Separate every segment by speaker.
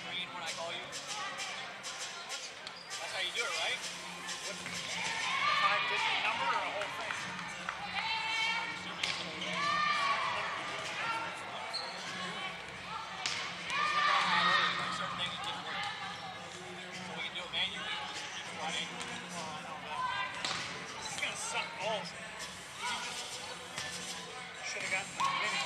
Speaker 1: screen when I call you? That's how you do it, right? With a 5-digit number or a whole thing? Like certain things just work. So we can do it manually. Keep it running. Oh, I know that. It's gonna suck balls. Should have gotten the mini.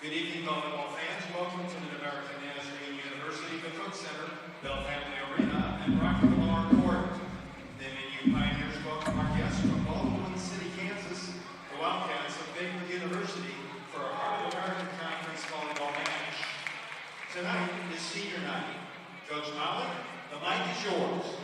Speaker 2: Good evening, volleyball fans. Welcome to Mid-American Nazarene University, the Cook Center, Bell Family Arena, and Rocky Lamar Court. The MNU Pioneers welcome our guests from Baldwin City, Kansas, the Wildcats of Baylor University, for our Heart of American Conference volleyball match. Tonight is senior night. Coach Malik, the mic is yours.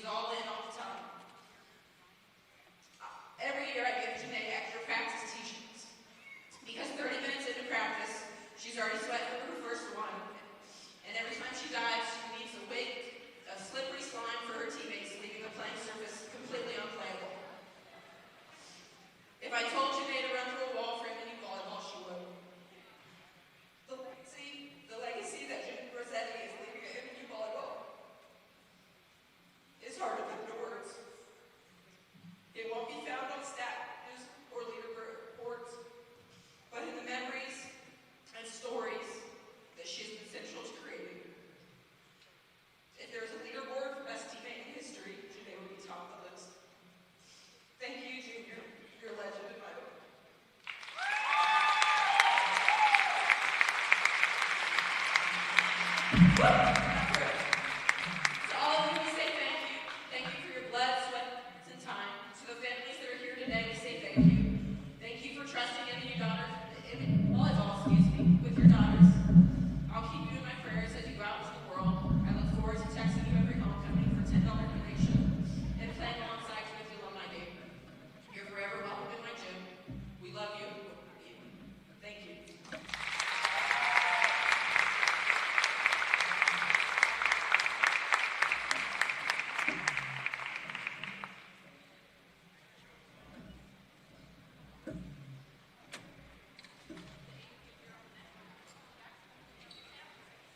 Speaker 3: She's all in all the time. Every year I give Janae extra practice teachings because 30 minutes into practice, she's already sweating over her first one. And every time she dives, she leaves a wake, a slippery slime for her teammates, leaving the playing surface completely unplayable. If I told Janae to run through a wall for MNU Volleyball, she would. The legacy that Jim Rossetti is leaving at MNU Volleyball is hard to put into words. It won't be found on stat news or leaderboard reports, but in the memories and stories that she has been central to creating. If there's a leaderboard for best teammate in history, Janae would be top of the list. Thank you, Junior. You're a legend in my book. To all of you, we say thank you. Thank you for your blood, sweat, and time. To the families that are here today, we say thank you. Thank you for trusting volleyball, with your daughters. I'll keep you in my prayers as you go out into the world. I look forward to texting you every homecoming for $10 donation and playing alongside you at the alumni game. You're forever welcome in my gym. We love you. Thank you.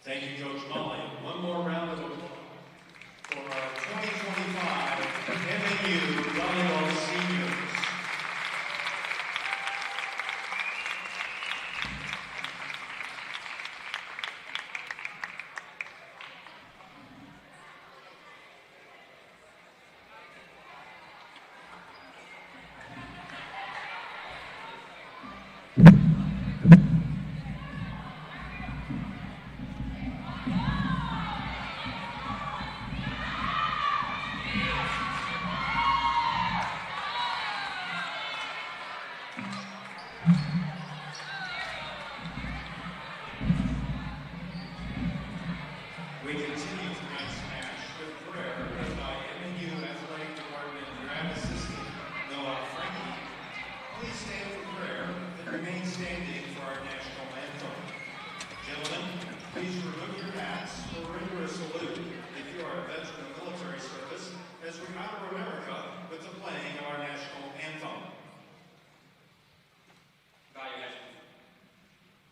Speaker 2: Thank you, Coach Molly. One more round of applause for our 2025 MNU Volleyball Seniors. We continue tonight's match with prayer led by MNU Athletic Department Grad Assistant Noah Frankie. Please stand for prayer and remain standing for our national anthem. Gentlemen, please remove your hats or render a salute if you are a veteran of military service as we honor America with the playing of our national anthem.
Speaker 1: Bow your heads.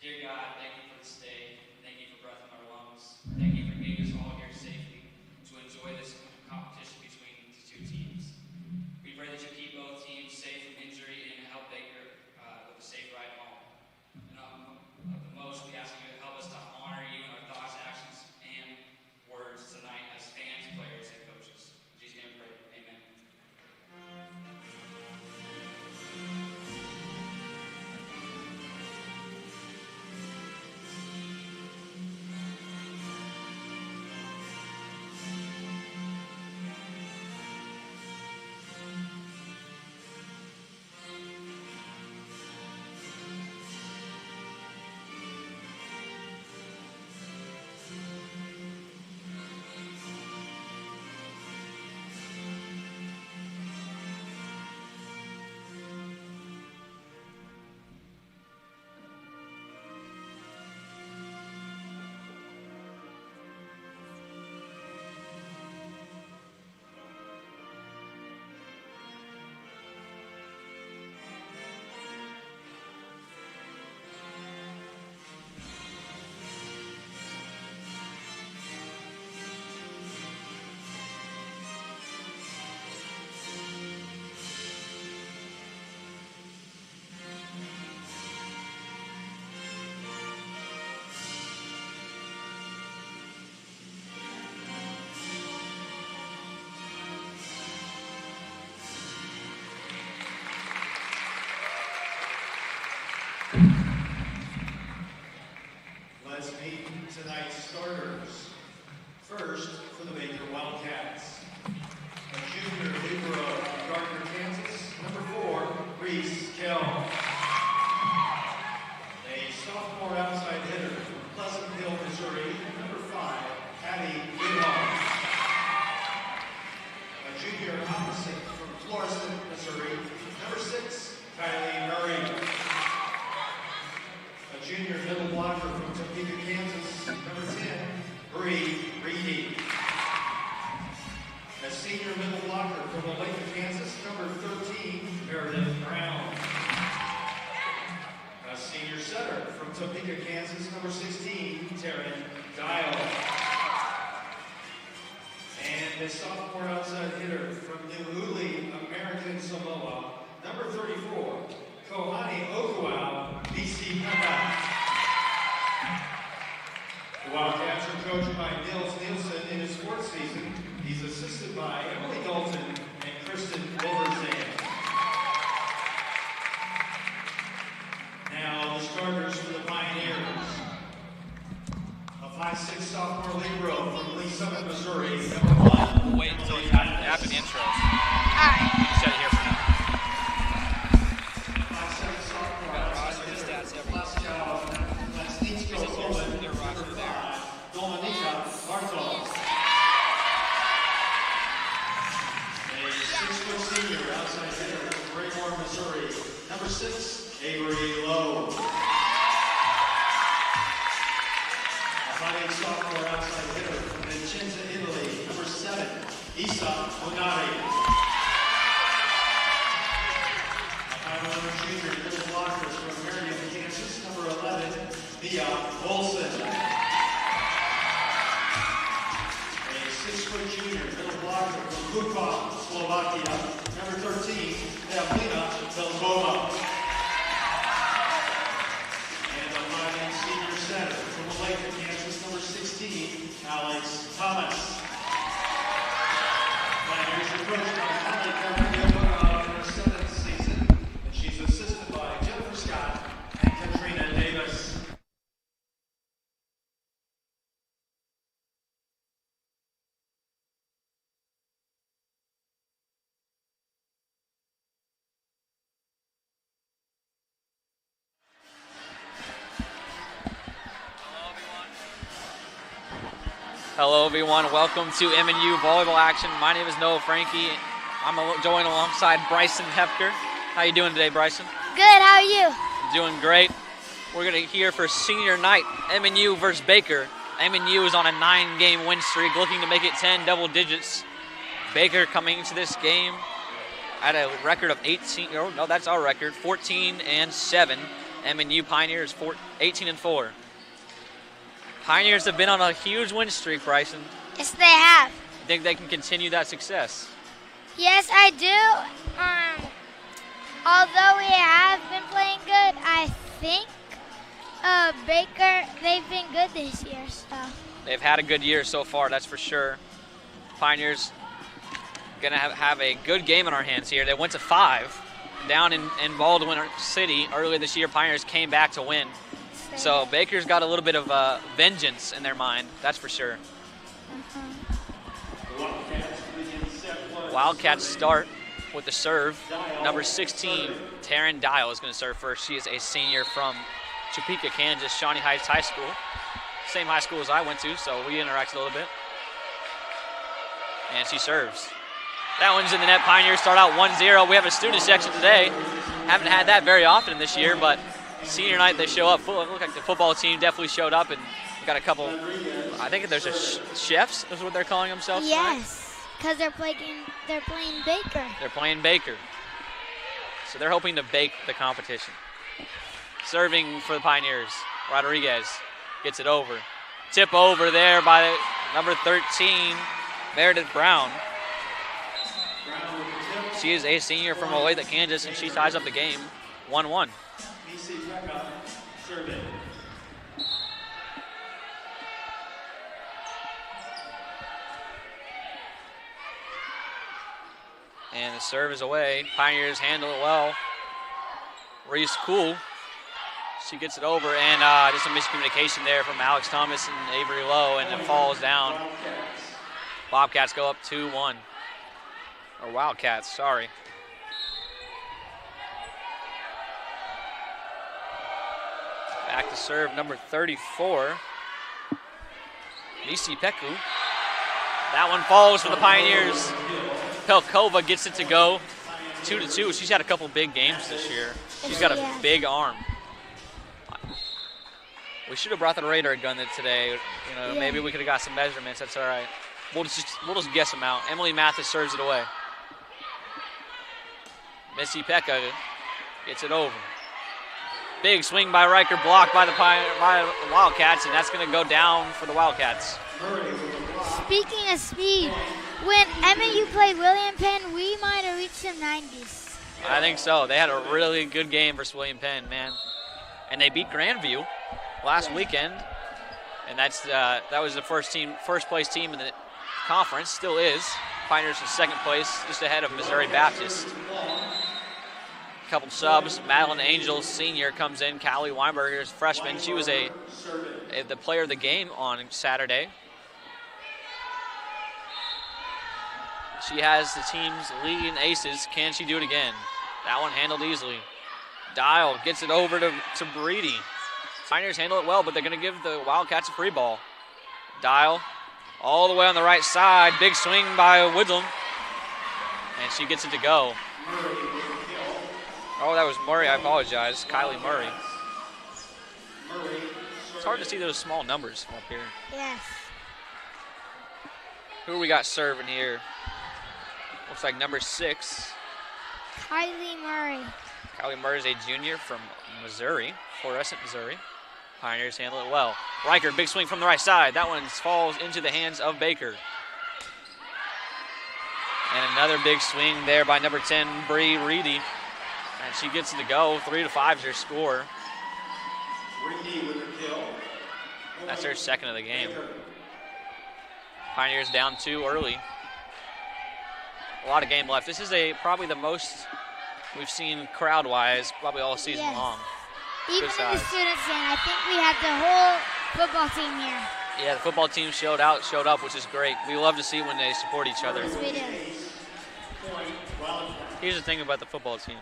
Speaker 1: Dear God, thank you for this day. Thank you for breath in our lungs. Thank you for getting us all here safely to enjoy this competition between the two teams. We pray that you keep both teams safe from injury and help Baker with a safe ride home. And of the most, we ask you to help us to honor you in our thoughts, actions, and words tonight as fans, players, and coaches. In Jesus' name we pray. Amen.
Speaker 2: Let's meet tonight's starters. First, for the Baker Wildcats, a junior libero from Gardner, Kansas, number 4, Reese Kell. A sophomore outside hitter from Pleasant Hill, Missouri, number 5, Patty Whitlock. senior middle blocker from Olathe, Kansas, number 13, Meredith Brown. A senior setter from Topeka, Kansas, number 16, Taryn Dial. And a sophomore outside hitter from New Uli, American Samoa, number 34, Kohani Okuau, BC Papa. The Wildcats are coached by Nils Nielsen in his fourth season. He's assisted by Emily Dalton and Kristen Overzan. Now the starters for the Pioneers. A 5'6" sophomore libero from Lee Summit, Missouri, number 1.
Speaker 1: Wait until you have an intro. All right. You can set it here for now.
Speaker 2: 5'7" sophomore outside hitter, Pascal Lasnitsko Olin, number 5, Dominika Bartos. A 6-foot senior outside hitter from Raymore, Missouri, number 6, Avery Lowe. A 5'8" sophomore outside hitter from Vicenza, Italy, number 7, Isa Onari. A 5'11" junior middle blocker from Marion, Kansas, number 11, Mia Olsen. A 6-foot junior middle blocker from Kutva, Slovakia, number 13, Pavlina Velbova. And a 5'8" senior setter from Olathe, Kansas, number 16, Alex Thomas. Pioneers are coached by Holly Carpenter in her 7th season, and she's assisted by Jennifer Scott and Katrina Davis.
Speaker 1: Hello, everyone. Welcome to MNU Volleyball action. My name is Noah Frankie. I'm joined alongside Bryson Hefker. How you doing today, Bryson?
Speaker 4: Good, how are you?
Speaker 1: Doing great. We're going to hear for senior night, MNU versus Baker. MNU is on a 9-game win streak, looking to make it 10 double digits. Baker coming into this game at a record of 18. Oh, no, that's our record, 14-7. MNU Pioneers 18-4. Pioneers have been on a huge win streak, Bryson.
Speaker 4: Yes, they have.
Speaker 1: You think they can continue that success?
Speaker 4: Yes, I do. Although we have been playing good, I think Baker, they've been good this year. So
Speaker 1: They've had a good year so far, that's for sure. Pioneers going to have a good game in our hands here. They went to 5 down in Baldwin City earlier this year. Pioneers came back to win. So Baker's got a little bit of vengeance in their mind, that's for sure. Wildcats start with the serve. Number 16, Taryn Dial is going to serve first. She is a senior from Topeka, Kansas, Shawnee Heights High School. Same high school as I went to, so we interacted a little bit. And she serves. That one's in the net. Pioneers start out 1-0. We have a student section today. Haven't had that very often this year, but senior night they show up. It looked like the football team definitely showed up, and we got a couple. I think there's chefs is what they're calling themselves.
Speaker 4: yes, because they're playing Baker.
Speaker 1: They're playing Baker, so they're hoping to bake the competition. Serving for the Pioneers, Rodriguez gets it over. Tip over there by number 13, Meredith Brown. She is a senior from Olathe, Kansas, and she ties up the game 1-1. And the serve is away. Pioneers handle it well. Reese Cool. She gets it over, and just some miscommunication there from Alex Thomas and Avery Lowe, and it falls down. Bobcats go up 2-1. Or Wildcats, sorry. Back to serve number 34, Misi Peku. That one falls for the Pioneers. Pelkova gets it to go 2-2. She's had a couple big games this year. She's got a big arm. We should have brought the radar gun today. Maybe we could have got some measurements. That's all right.
Speaker 5: We'll just guess them out. Emily Mathis serves it away. Missy Pekka gets it over. Big swing by Riker, blocked by the Wildcats, and that's going to go down for the Wildcats.
Speaker 4: Speaking of speed, when MNU played William Penn, we might have reached the 90s.
Speaker 5: I think so. They had a really good game versus William Penn, man. And they beat Grandview last weekend, and that was the first place team in the conference, still is. Pioneers in second place, just ahead of Missouri Baptist. A couple subs. Madeline Angel, senior, comes in. Callie Weinberger's freshman. She was the player of the game on Saturday. She has the team's lead in aces. Can she do it again? That one handled easily. Dial gets it over to Breedy. Pioneers handle it well, but they're going to give the Wildcats a free ball. Dial all the way on the right side. Big swing by Woodlam. And she gets it to go. Oh, that was Murray. I apologize. Kylie Murray. It's hard to see those small numbers from up here.
Speaker 4: Yes.
Speaker 5: Who we got serving here? Looks like number 6.
Speaker 4: Kylie Murray.
Speaker 5: Kylie Murray is a junior from Missouri, Florissant, Missouri. Pioneers handle it well. Riker, big swing from the right side. That one falls into the hands of Baker. And another big swing there by number 10, Bree Reedy. And she gets it to go. 3-5 is her score.
Speaker 2: Reedy with the kill.
Speaker 5: That's her second of the game. Pioneers down 2 early. A lot of game left. This is probably the most we've seen crowd-wise probably all season long.
Speaker 4: Even in the student stand, I think we had the whole football team here.
Speaker 5: Yeah, the football team showed up, which is great. We love to see when they support each other.
Speaker 4: Yes, we do.
Speaker 5: Here's the thing about the football team.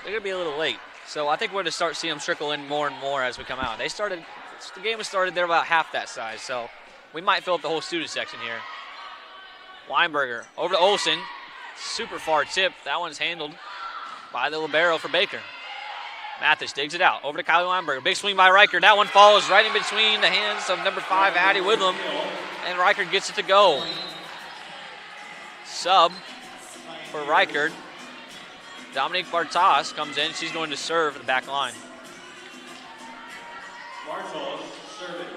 Speaker 5: They're going to be a little late. So I think we're going to start seeing them trickle in more and more as we come out. The game was started, they're about half that size. So we might fill up the whole student section here. Weinberger over to Olsen. Super far tip. That one's handled by the libero for Baker. Mathis digs it out. Over to Kylie Weinberger. Big swing by Riker. That one falls right in between the hands of number 5, Addie Woodlam. And Riker gets it to go. Sub for Riker. Dominique Bartos comes in. She's going to serve at the back line.
Speaker 2: Bartos serving.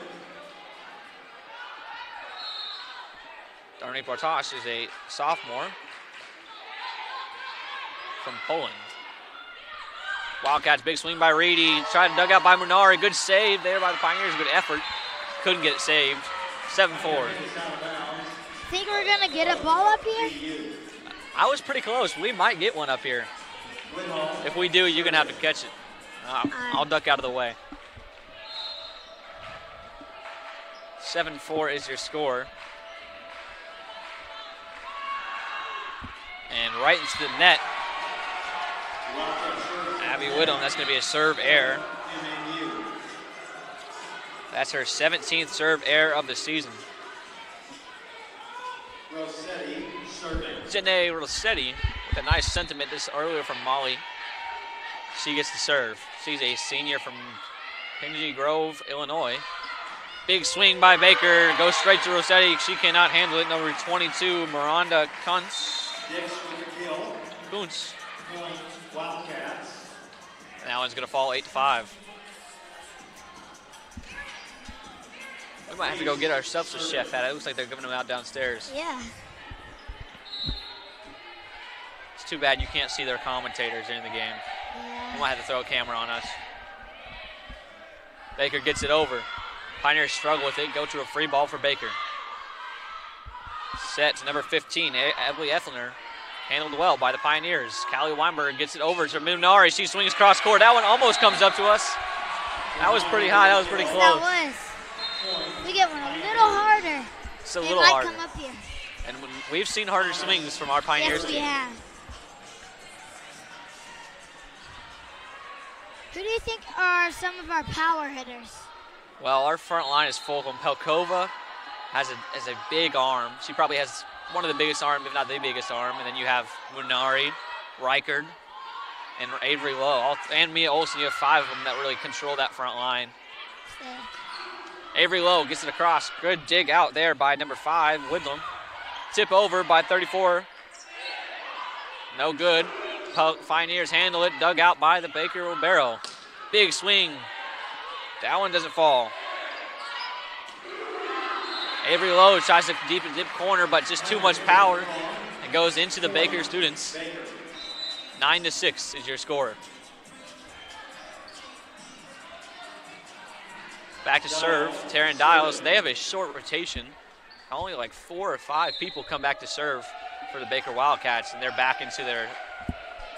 Speaker 5: Dominique Bartos is a sophomore from Poland. Wildcats, big swing by Reedy. Tried to dug out by Munari. Good save there by the Pioneers. Good effort. Couldn't get it saved. 7-4.
Speaker 4: Think we're going to get a ball up here?
Speaker 5: I was pretty close. We might get one up here. If we do, you're going to have to catch it. I'll duck out of the way. 7-4 is your score. And right into the net. Abby Whittam, that's going to be a serve error. That's her 17th serve error of the season.
Speaker 2: Rossetti serving.
Speaker 5: Janae Rossetti with a nice sentiment this earlier from Molly. She gets the serve. She's a senior from Pingree Grove, Illinois. Big swing by Baker, goes straight to Rossetti. She cannot handle it. Number 22, Miranda Kuntz.
Speaker 2: Dix with the kill.
Speaker 5: Kuntz.
Speaker 2: Point Wildcats.
Speaker 5: That one's going to fall 8-5. We might have to go get ourselves a chef hat. It looks like they're giving them out downstairs.
Speaker 4: Yeah.
Speaker 5: It's too bad you can't see their commentators during the game.
Speaker 4: Yeah.
Speaker 5: We might have to throw a camera on us. Baker gets it over. Pioneers struggle with it. Go to a free ball for Baker. Set to number 15, Emily Ethlener. Handled well by the Pioneers. Callie Weinberger gets it over to Munari. She swings cross court. That one almost comes up to us. That was pretty high. That was pretty close.
Speaker 4: That was. We get one a little harder.
Speaker 5: It's a
Speaker 4: They
Speaker 5: little
Speaker 4: might
Speaker 5: harder.
Speaker 4: come up here.
Speaker 5: And we've seen harder swings from our Pioneers
Speaker 4: Yes, we
Speaker 5: team.
Speaker 4: have. Who do you think are some of our power hitters?
Speaker 5: Well, our front line is full. Pelkova has a big arm. She probably has one of the biggest arms, if not the biggest arm. And then you have Munari, Reichard, and Avery Lowe. And Mia Olsen. You have 5 of them that really control that front line.
Speaker 4: So,
Speaker 5: Avery Lowe gets it across. Good dig out there by number 5, Woodland. Tip over by 34. No good. Pioneers handle it. Dug out by the Baker Ribeiro. Big swing. That one doesn't fall. Avery Lowe tries to dip corner, but just too much power. It goes into the Baker students. 9-6 is your score. Back to serve, Taryn Dials. They have a short rotation. Only like 4 or 5 people come back to serve for the Baker Wildcats, and they're back into their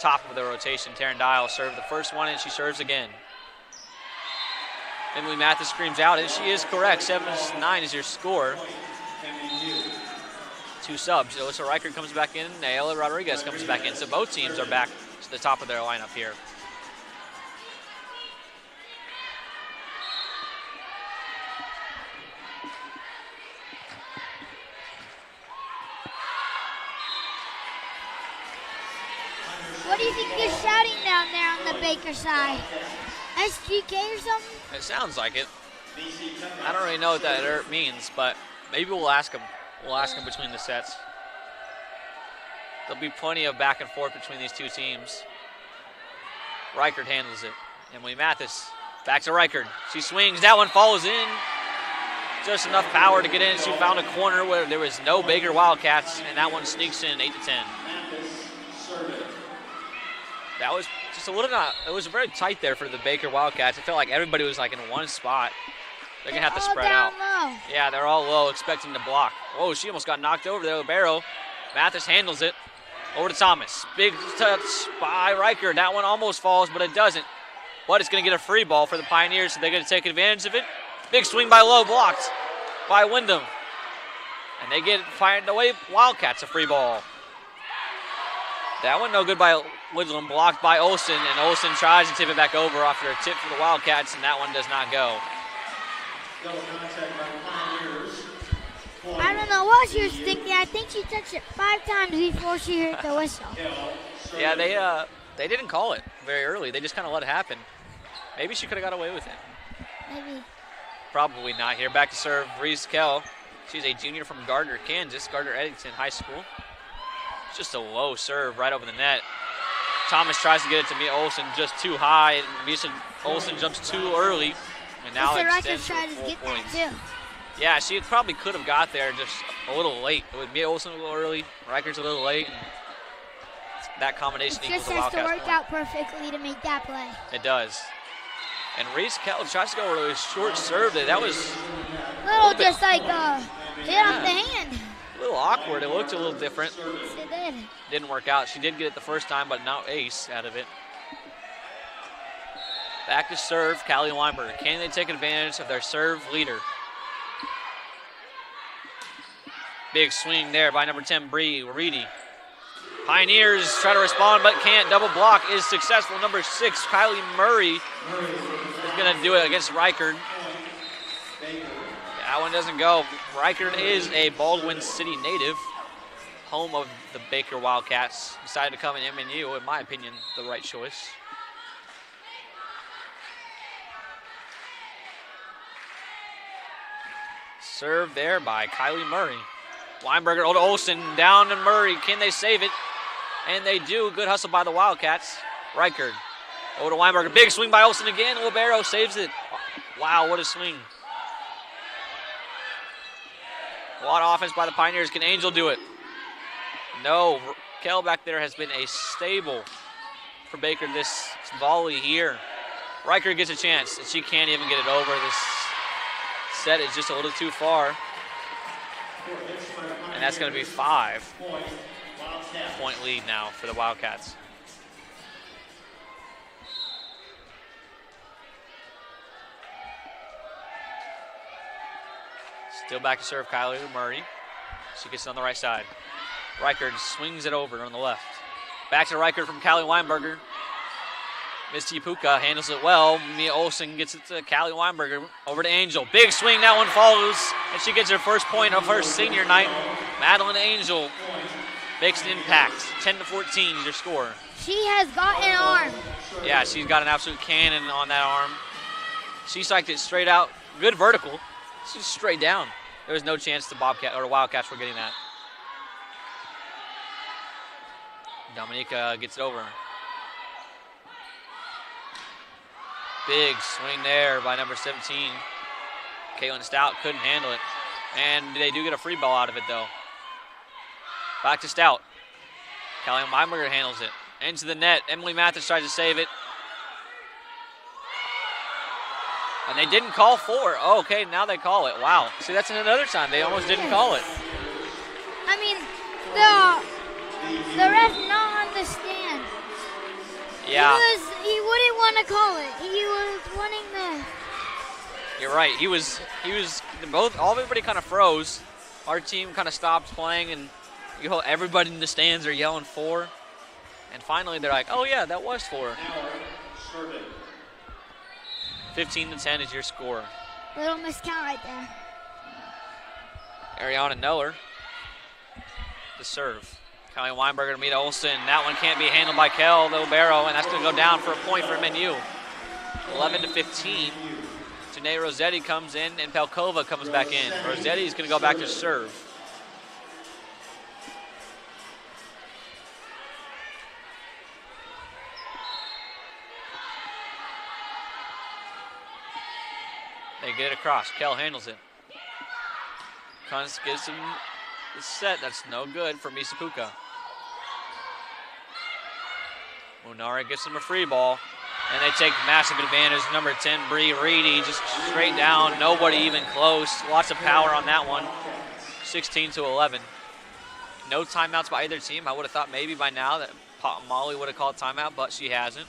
Speaker 5: top of their rotation. Taryn Dials served the first one, and she serves again. Emily Mathis screams out, and she is correct. 7-9 is your score. 2 subs. Alyssa Reichert comes back in, and Ayala Rodriguez comes back in. So both teams are back to the top of their lineup here.
Speaker 4: What do you think they're shouting down there on the Baker side? SGK or something?
Speaker 5: It sounds like it. I don't really know what that means, but maybe we'll ask them. We'll ask them between the sets. There'll be plenty of back and forth between these two teams. Reichert handles it. Emily Mathis back to Reichert. She swings. That one falls in. Just enough power to get in. She found a corner where there was no Baker Wildcats, and that one sneaks in 8-10. That was just a little it was very tight there for the Baker Wildcats. It felt like everybody was like in one spot. They're going to have to spread out.
Speaker 4: Low.
Speaker 5: Yeah, they're all low, expecting to block. Oh, she almost got knocked over there with Barrow. Mathis handles it. Over to Thomas. Big touch by Riker. That one almost falls, but it doesn't. But it's going to get a free ball for the Pioneers, so they're going to take advantage of it. Big swing by Lowe, blocked by Wyndham. And they get fired away. Wildcats a free ball. That one no good by Woodland, blocked by Olsen, and Olsen tries to tip it back over after a tip for the Wildcats, and that one does not go.
Speaker 4: I don't know what she was thinking. I think she touched it 5 times before she heard the whistle.
Speaker 5: Yeah, they didn't call it very early. They just kind of let it happen. Maybe she could have got away with it.
Speaker 4: Maybe.
Speaker 5: Probably not here. Back to serve, Reese Kell. She's a junior from Gardner, Kansas, Gardner Eddington High School. It's just a low serve right over the net. Thomas tries to get it to Mia Olsen just too high, and Mia Olsen jumps too early, and now it extends to 4 points.
Speaker 4: That too.
Speaker 5: Yeah, she probably could have got there just a little late. With Mia Olsen a little early, Riker's a little late, and that combination equals the Wildcats.
Speaker 4: It just has to work out perfectly to make that play.
Speaker 5: It does. And Reese Kell tries to go with a short serve. That was
Speaker 4: just like hit off the hand.
Speaker 5: A little awkward. It looked a little different.
Speaker 4: Yes, it did.
Speaker 5: Didn't work out. She did get it the first time, but now ace out of it. Back to serve, Callie Weinberger. Can they take advantage of their serve leader? Big swing there by number 10, Bree Reedy. Pioneers try to respond, but can't. Double block is successful. Number 6, Kylie Murray is going to do it against Reichert. That one doesn't go. Reichert is a Baldwin City native, home of the Baker Wildcats. Decided to come in MNU, in my opinion, the right choice. Served there by Kylie Murray. Weinberger over to Olsen, down to Murray. Can they save it? And they do. Good hustle by the Wildcats. Reichert over to Weinberger. Big swing by Olsen again. Libero saves it. Wow, what a swing. A lot of offense by the Pioneers. Can Angel do it? No. Kell back there has been a staple for Baker this volley here. Reichert gets a chance, and she can't even get it over. This set is just a little too far. And that's going to be 5-point lead now for the Wildcats. Still back to serve Kylie Murray. She gets it on the right side. Reichert swings it over on the left. Back to Reichert from Callie Weinberger. Misty Puka handles it well. Mia Olsen gets it to Callie Weinberger. Over to Angel. Big swing. That one follows. And she gets her first point of her senior night. Madeline Angel makes an impact. 10-14 is your score.
Speaker 4: She has got an arm.
Speaker 5: Yeah, she's got an absolute cannon on that arm. She psyched it straight out. Good vertical. It's just straight down. There was no chance the Wildcats were getting that. Dominica gets it over. Big swing there by number 17. Caitlin Stout couldn't handle it. And they do get a free ball out of it, though. Back to Stout. Callie Weinberger handles it. Into the net. Emily Mathis tries to save it. And they didn't call for it. Oh, okay, now they call it. Wow. See, that's another time they almost didn't call it.
Speaker 4: I mean, the ref not on the stand.
Speaker 5: Yeah.
Speaker 4: He wouldn't want to call it. He was wanting the.
Speaker 5: You're right. Everybody kind of froze. Our team kind of stopped playing, and everybody in the stands are yelling for. And finally, they're like, "Oh yeah, that was for." 15-10 is your score.
Speaker 4: Little miscount right there.
Speaker 5: Ariana Neller, the serve. Callie Weinberger to meet Olsen. That one can't be handled by Kel Libero, and that's going to go down for a point for MNU. 11-15. Janae Rossetti comes in, and Pelkova comes back in. Rossetti's going to go back to serve. They get it across. Kel handles it. Kunz gives him the set. That's no good for Misapuka. Munari gets him a free ball. And they take massive advantage. Number 10, Bree Reedy, just straight down. Nobody even close. Lots of power on that one. 16-11. No timeouts by either team. I would have thought maybe by now that Molly would have called timeout, but she hasn't.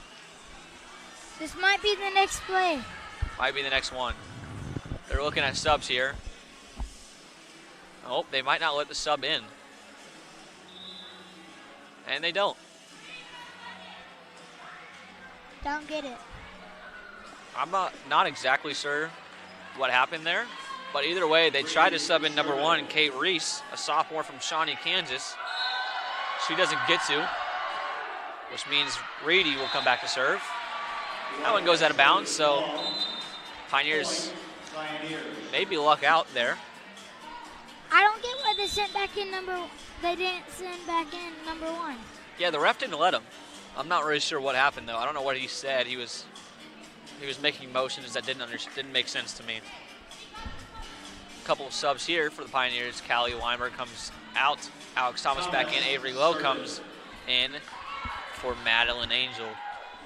Speaker 4: This might be the next play.
Speaker 5: Might be the next one. They're looking at subs here. Oh, they might not let the sub in. And they don't.
Speaker 4: Don't get it.
Speaker 5: I'm not exactly sure what happened there, but either way, they tried to sub in number 1, Kate Reese, a sophomore from Shawnee, Kansas. She doesn't get to, which means Reedy will come back to serve. That one goes out of bounds, so Pioneers maybe luck out there.
Speaker 4: I don't get why they sent back in they didn't send back in number 1.
Speaker 5: Yeah, the ref didn't let him. I'm not really sure what happened though. I don't know what he said. He was making motions that didn't make sense to me. A couple of subs here for the Pioneers. Callie Weinberg comes out. Alex Thomas back in. Avery Lowe comes in for Madeline Angel.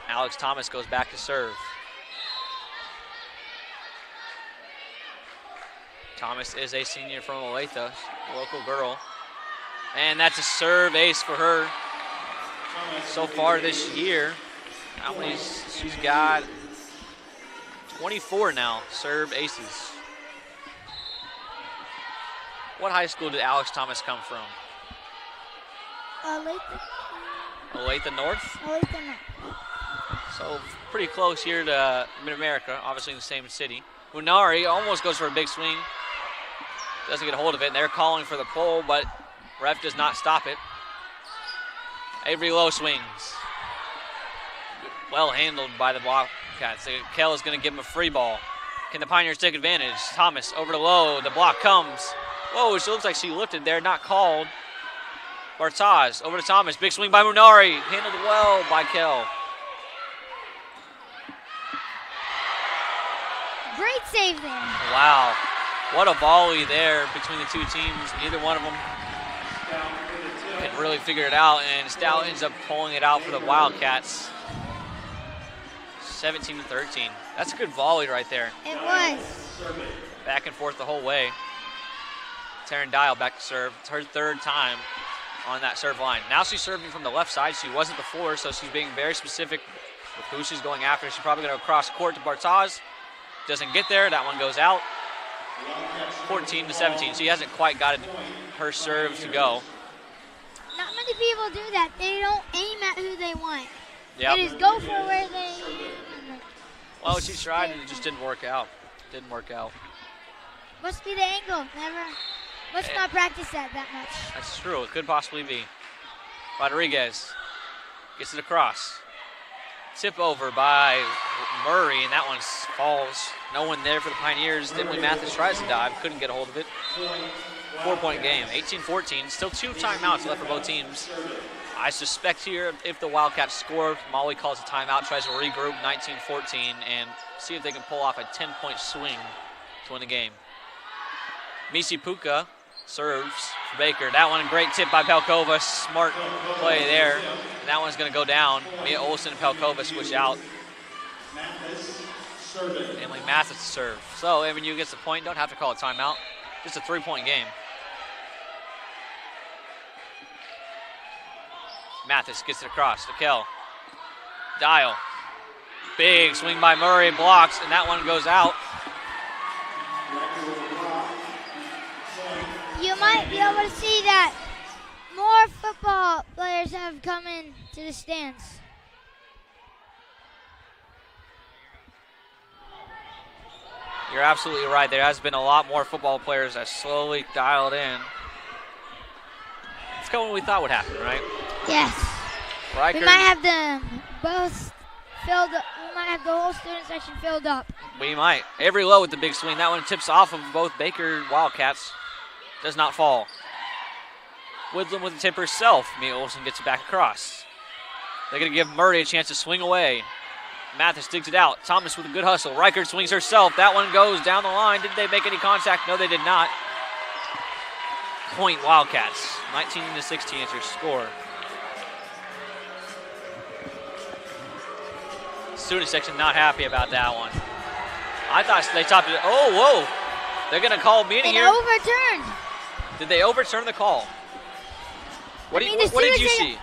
Speaker 5: Alex Thomas goes back to serve. Thomas is a senior from Olathe, a local girl. And that's a serve ace for her so far this year. How many? She's got 24 now, serve aces. What high school did Alex Thomas come from? Olathe North?
Speaker 4: Olathe North.
Speaker 5: So pretty close here to Mid-America, obviously in the same city. Munari almost goes for a big swing. Doesn't get a hold of it, and they're calling for the pole, but ref does not stop it. Avery Lowe swings. Well handled by the Wildcats. Kell is going to give him a free ball. Can the Pioneers take advantage? Thomas over to Lowe. The block comes. Whoa, she looks like she lifted there, not called. Bartaz over to Thomas. Big swing by Munari. Handled well by Kell.
Speaker 4: Great save there.
Speaker 5: Wow. What a volley there between the two teams. Neither one of them can really figure it out, and Stout ends up pulling it out for the Wildcats. 17-13. That's a good volley right there.
Speaker 4: It was.
Speaker 5: Back and forth the whole way. Taryn Dial back to serve. It's her third time on that serve line. Now she's serving from the left side. She wasn't before, so she's being very specific with who she's going after. She's probably going to cross court to Bartaz. Doesn't get there. That one goes out. 14-17. She hasn't quite got her serve to go.
Speaker 4: Not many people do that. They don't aim at who they want.
Speaker 5: Yep.
Speaker 4: They just go for where they.
Speaker 5: Well, she tried and it just didn't work out. Didn't work out.
Speaker 4: Must be the angle. Never. Let's not practice that much.
Speaker 5: That's true. It could possibly be. Rodriguez gets it across. Tip over by Murray, and that one falls. No one there for the Pioneers. Emily Mathis tries to dive, couldn't get a hold of it. 4-point game, 18-14. Still 2 timeouts left for both teams. I suspect here if the Wildcats score, Molly calls a timeout, tries to regroup 19-14 and see if they can pull off a 10-point swing to win the game. Misi Puka serves for Baker. That one, great tip by Pelkova. Smart play there. And that one's going to go down. Mia Olsen and Pelkova switch out. Emily Mathis to serve. So MNU gets the point. Don't have to call a timeout. Just a 3-point game. Mathis gets it across to Kell. Dial. Big swing by Murray, blocks, and that one goes out.
Speaker 4: You might be able to see that more football players have come into the stands.
Speaker 5: You're absolutely right. There has been a lot more football players that slowly dialed in. It's kind of what we thought would happen, right?
Speaker 4: Yes.
Speaker 5: Riker,
Speaker 4: We might have them both filled up. We might have the whole student section filled up.
Speaker 5: we might. Avery Lowe with the big swing. That one tips off of both Baker Wildcats. Does not fall. Woodland with the tip herself. Mia Olsen gets it back across. They're going to give Murray a chance to swing away. Mathis digs it out. Thomas with a good hustle. Reichert swings herself. That one goes down the line. Did they make any contact? No, they did not. Point Wildcats. 19-16 is your score. Student section not happy about that one. I thought they topped it. Oh, whoa. They're going to call a meeting
Speaker 4: It
Speaker 5: here.
Speaker 4: overturned.
Speaker 5: Did they overturn the call? What did you see?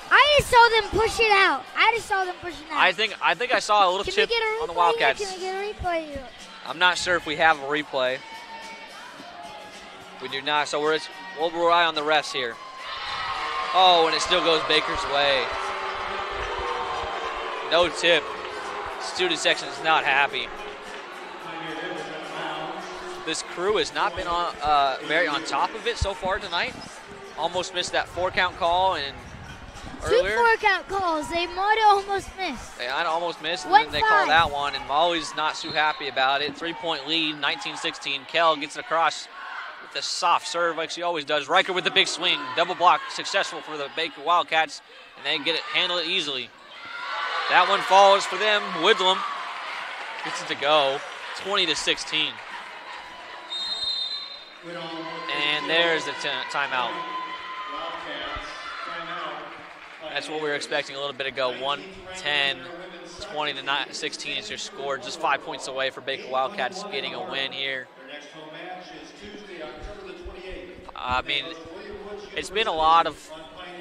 Speaker 4: I just saw them push it out.
Speaker 5: I think I saw a little chip on the Wildcats.
Speaker 4: Can we get a replay?
Speaker 5: I'm not sure if we have a replay. We do not, so we'll rely on the refs here. Oh, and it still goes Baker's way. No tip. Student section is not happy. This crew has not been very on top of it so far tonight. Almost missed that 4-count call and earlier.
Speaker 4: 2 4-count calls. They might have almost missed.
Speaker 5: They almost missed, and
Speaker 4: 1-5.
Speaker 5: then they call that one, and Molly's not too happy about it. 3-point lead, 19-16. Kell gets it across with a soft serve like she always does. Riker with the big swing. Double block successful for the Baker Wildcats, and they handle it easily. That one falls for them. Woodlam gets it to go, 20-16. And there's the timeout. That's what we were expecting a little bit ago. 1-10, 20-16 is your score. Just 5 points away for Baker Wildcats getting a win here. I mean, it's been a lot of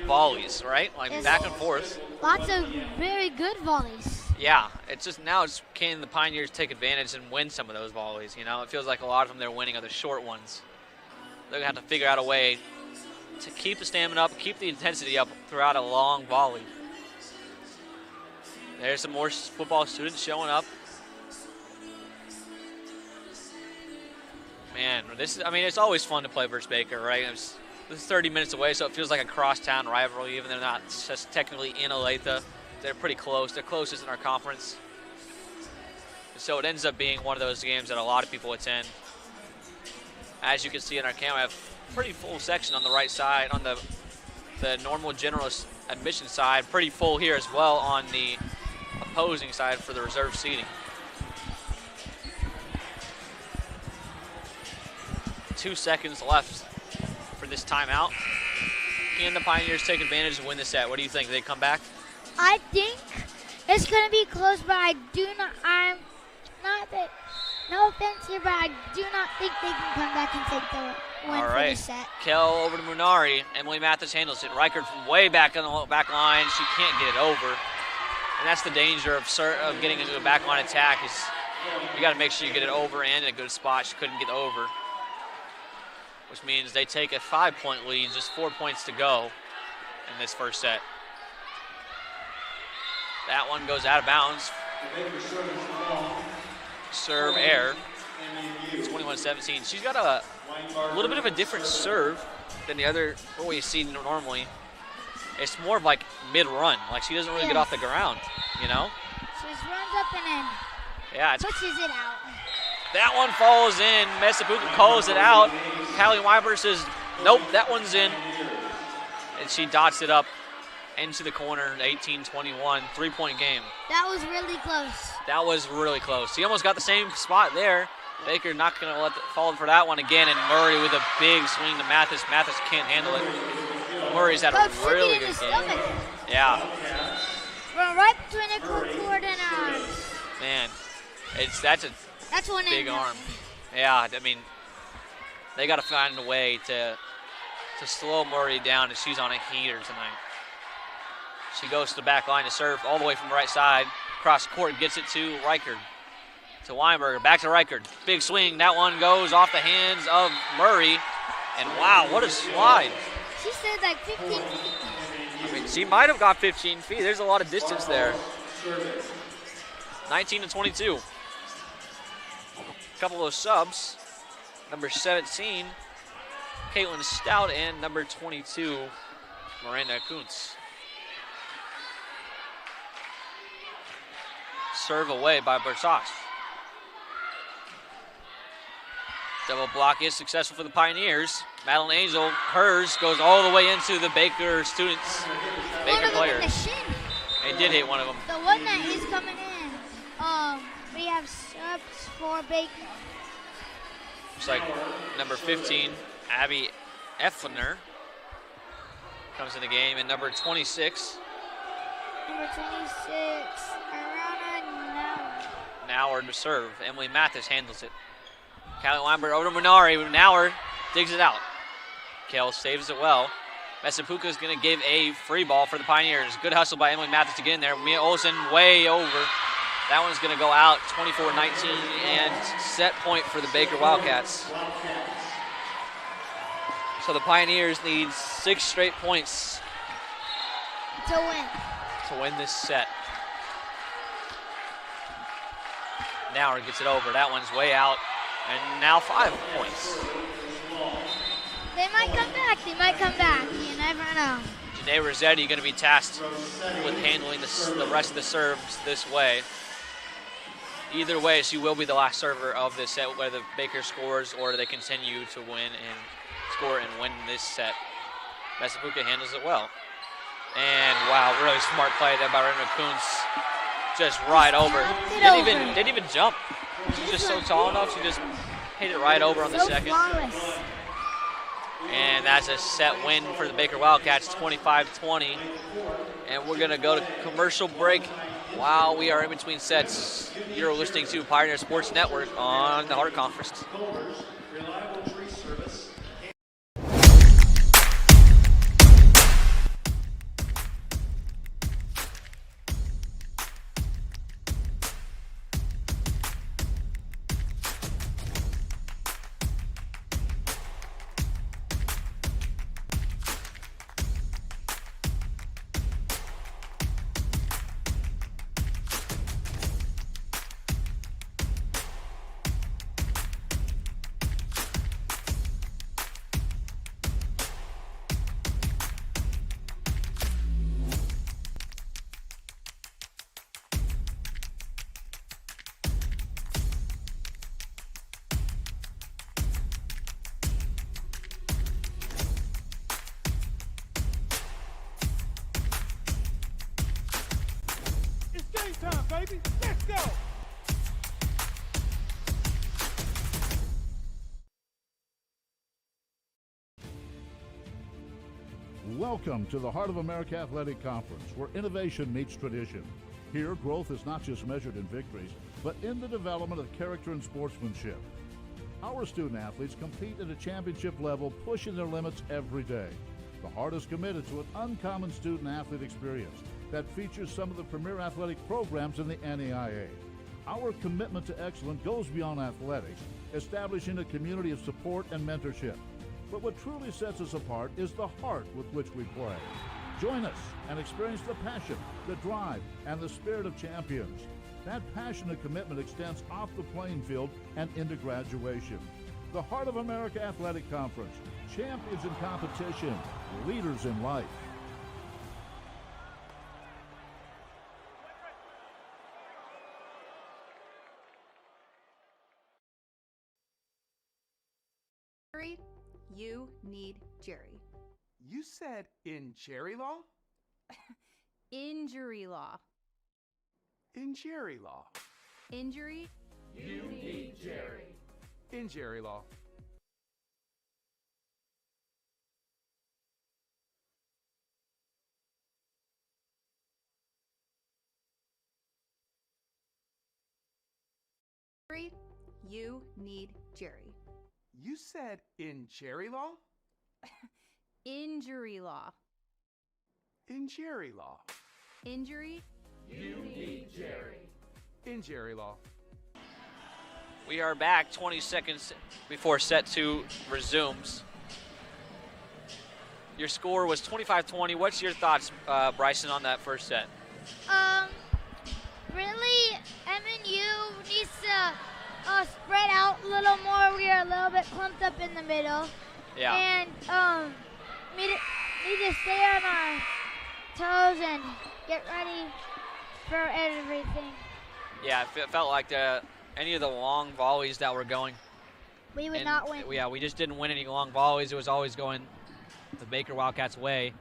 Speaker 5: volleys, right? Like
Speaker 4: Yes.
Speaker 5: back and forth.
Speaker 4: Lots of very good volleys.
Speaker 5: Yeah, it's just now it's can the Pioneers take advantage and win some of those volleys, you know? It feels like a lot of them they're winning are the short ones. They're going to have to figure out a way to keep the stamina up, keep the intensity up throughout a long volley. There's some more football students showing up. Man, it's always fun to play versus Baker, right? This is 30 minutes away, so it feels like a crosstown rivalry, even though they're not just technically in Olathe. They're pretty close. They're closest in our conference. So it ends up being one of those games that a lot of people attend. As you can see in our camera, we have a pretty full section on the right side, on the normal general admission side. Pretty full here as well on the opposing side for the reserve seating. 2 seconds left for this timeout. Can the Pioneers take advantage and win the set? What do you think? Do they come back?
Speaker 4: I think it's going to be close, but no offense here, but I do not think they can come back and take the win for the set.
Speaker 5: Kell over to Munari. Emily Mathis handles it. Reichert from way back on the back line. She can't get it over. And that's the danger of getting into a back line attack is you got to make sure you get it over and in a good spot. She couldn't get over, which means they take a 5-point lead, just 4 points to go in this first set. That one goes out of bounds. Serve error. 21-17. She's got a little bit of a different serve than what we see normally. It's more of like mid-run. Like she doesn't really get off the ground. you know?
Speaker 4: Just runs up and then
Speaker 5: Yeah,
Speaker 4: pushes it out.
Speaker 5: that one falls in. Messapuka calls it out. Callie Weiber says, nope, that one's in. And she dots it up into the corner, 18-21, three-point game.
Speaker 4: That was really close.
Speaker 5: That was really close. He almost got the same spot there. Baker not going to let fall for that one again, and Murray with a big swing to Mathis. Mathis can't handle it. Murray's had a really good game. Yeah.
Speaker 4: Run right between the cord and arms.
Speaker 5: Man, that's
Speaker 4: one
Speaker 5: big arm. Yeah, I mean, they got to find a way to slow Murray down, and she's on a heater tonight. She goes to the back line to serve all the way from the right side. Cross court, gets it to Reichard. To Weinberger, back to Reichard. Big swing, that one goes off the hands of Murray. And wow, what a slide.
Speaker 4: She said like 15 feet.
Speaker 5: I mean, she might have got 15 feet. There's a lot of distance there. 19-22. A couple of subs. Number 17, Caitlin Stout, and number 22, Miranda Kuntz. Serve away by Bertas. Double block is successful for the Pioneers. Madeline Angel, hers goes all the way into the Baker students, Baker players. They did hit one of them.
Speaker 4: The one that is coming in, we have subs for Baker.
Speaker 5: Looks like number 15, Abby Effner, comes in the game, and number 26.
Speaker 4: Number 26, Arana
Speaker 5: Nauer to serve. Emily Mathis handles it. Callie Weinberg over to Minari. Nauer digs it out. Kale saves it well. Messapuka is going to give a free ball for the Pioneers. Good hustle by Emily Mathis to get in there. Mia Olsen way over. That one's going to go out 24-19 and set point for the Baker Wildcats. So the Pioneers need 6 straight points
Speaker 4: to
Speaker 5: win this set. Nauer gets it over. That one's way out. And now 5 points.
Speaker 4: They might come back. You never know.
Speaker 5: Janae Rossetti going to be tasked with handling the rest of the serves this way. Either way, she will be the last server of this set, whether Baker scores or they continue to win and score and win this set. Messapuka handles it well. And wow, really smart play there by Rena Kuntz. Just right over. Didn't even jump. She's just so tall enough, she just hit it right over on the second.
Speaker 4: Flawless.
Speaker 5: And that's a set win for the Baker Wildcats, 25-20. And we're gonna go to commercial break while we are in between sets. You're listening to Pioneer Sports Network on the Hart Conference.
Speaker 6: Baby, let's go!
Speaker 7: Welcome to the Heart of America Athletic Conference, where innovation meets tradition. Here, growth is not just measured in victories, but in the development of character and sportsmanship. Our student athletes compete at a championship level, pushing their limits every day. The Heart is committed to an uncommon student athlete experience that features some of the premier athletic programs in the NAIA. Our commitment to excellence goes beyond athletics, establishing a community of support and mentorship. But what truly sets us apart is the heart with which we play. Join us and experience the passion, the drive, and the spirit of champions. That passion and commitment extends off the playing field and into graduation. The Heart of America Athletic Conference, champions in competition, leaders in life.
Speaker 8: need Jerry.
Speaker 9: You said in Jerry law?
Speaker 8: Injury law.
Speaker 9: In Jerry law.
Speaker 8: Injury.
Speaker 9: You need Jerry. In Jerry law.
Speaker 8: You need Jerry.
Speaker 9: You said in Jerry law?
Speaker 8: Injury law.
Speaker 9: In Jerry law.
Speaker 8: Injury.
Speaker 9: You need Jerry. In Jerry law.
Speaker 5: We are back 20 seconds before set 2 resumes. Your score was 25-20. What's your thoughts, Bryson, on that first set?
Speaker 4: Really, MNU needs to spread out a little more. We are a little bit clumped up in the middle.
Speaker 5: Yeah.
Speaker 4: And need to stay on our toes and get ready for everything.
Speaker 5: Yeah, it felt like any of the long volleys that were going.
Speaker 4: We would not win.
Speaker 5: Yeah, we just didn't win any long volleys. It was always going the Baker Wildcats' way.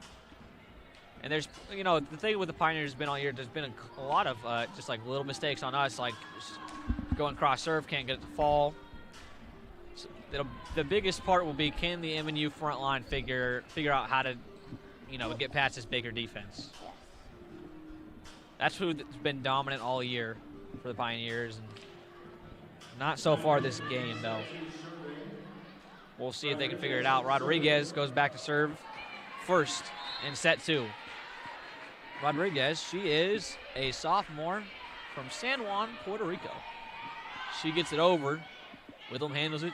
Speaker 5: And there's, the thing with the Pioneers has been all year, there's been a lot of just like little mistakes on us, like going cross serve, can't get it to fall. So the biggest part will be, can the MNU front line figure out how to, get past this Baker defense? That's who's been dominant all year for the Pioneers, and not so far this game, though. We'll see if they can figure it out. Rodriguez goes back to serve first in set 2. Rodriguez, she is a sophomore from San Juan, Puerto Rico. She gets it over. Witham handles it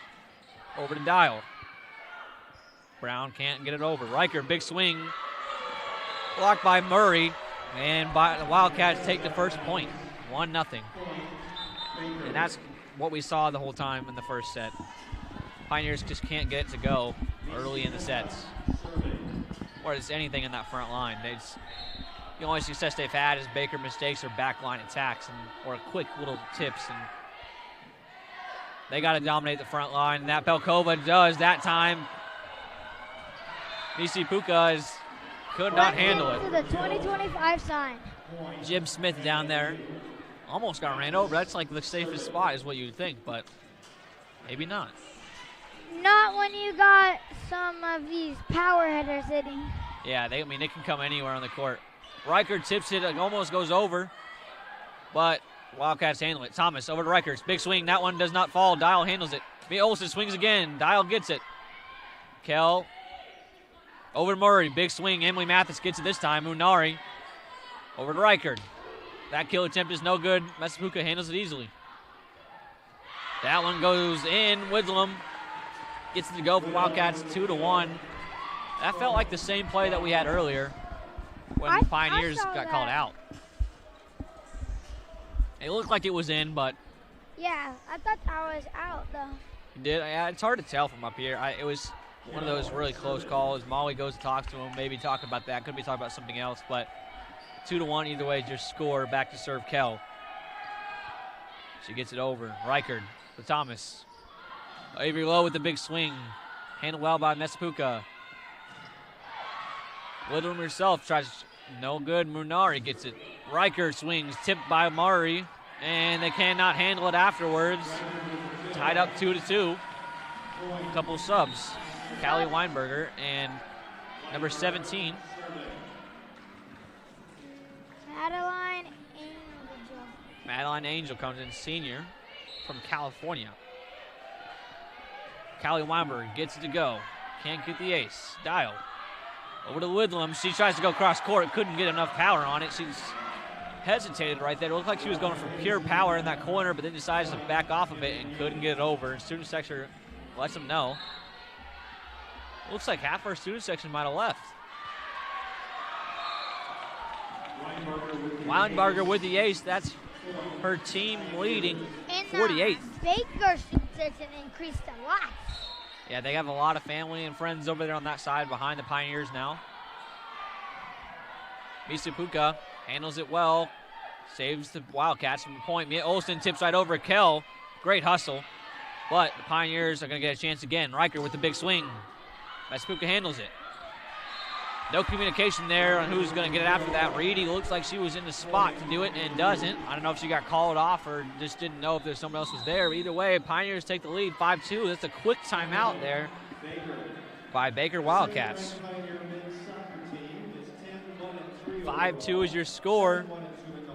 Speaker 5: over to Dial. Brown can't get it over. Riker, big swing. Blocked by Murray. And the Wildcats take the first point, 1-0. And that's what we saw the whole time in the first set. Pioneers just can't get it to go early in the sets. Or it's anything in that front line. The only success they've had is Baker mistakes or backline attacks or quick little tips. And they got to dominate the front line. And that Belkova does that time. Nisi Puka could not handle it.
Speaker 4: To the 2025 sign.
Speaker 5: Jim Smith down there almost got ran over. That's like the safest spot is what you would think, but maybe not.
Speaker 4: Not when you got some of these power headers hitting.
Speaker 5: Yeah, they can come anywhere on the court. Riker tips it, almost goes over, but Wildcats handle it. Thomas over to Rikers. Big swing. That one does not fall. Dial handles it. Olsen swings again. Dial gets it. Kell over to Murray. Big swing. Emily Mathis gets it this time. Munari over to Reichard. That kill attempt is no good. Messapuka handles it easily. That one goes in. Widlam gets it to go for Wildcats 2-1. That felt like the same play that we had earlier when the Pioneers got called out. It looked like it was in, but...
Speaker 4: Yeah, I thought that was out, though.
Speaker 5: You did? Yeah, it's hard to tell from up here. It was one of those really close calls. Molly goes to talk to him, maybe talking about that. Could be talking about something else, but 2-1 either way, just score. Back to serve Kell. She gets it over. Reichard to Thomas. Avery Lowe with the big swing. Handled well by Messapuka. Whitlam herself tries, no good. Munari gets it. Riker swings, tipped by Murray, and they cannot handle it afterwards. Tied up 2-2. A couple subs. Callie Weinberger and number 17. Madeline Angel comes in, senior from California. Callie Weinberger gets it to go. Can't get the ace. Dial. Over to Widlam. She tries to go cross court. Couldn't get enough power on it. She's hesitated right there. It looked like she was going for pure power in that corner, but then decides to back off of it and couldn't get it over. Student section lets them know. Looks like half our student section might have left. Weinberger with the ace. That's her team leading 48.
Speaker 4: Baker student section increased a lot.
Speaker 5: Yeah, they have a lot of family and friends over there on that side behind the Pioneers now. Misupuka handles it well. Saves the Wildcats from the point. Mia Olsen tips right over Kell. Great hustle. But the Pioneers are going to get a chance again. Riker with the big swing. Vespuccia handles it. No communication there on who's going to get it after that. Reedy looks like she was in the spot to do it and doesn't. I don't know if she got called off or just didn't know if there's someone else was there. Either way, Pioneers take the lead 5-2. That's a quick timeout there by Baker Wildcats. 5-2 is your score.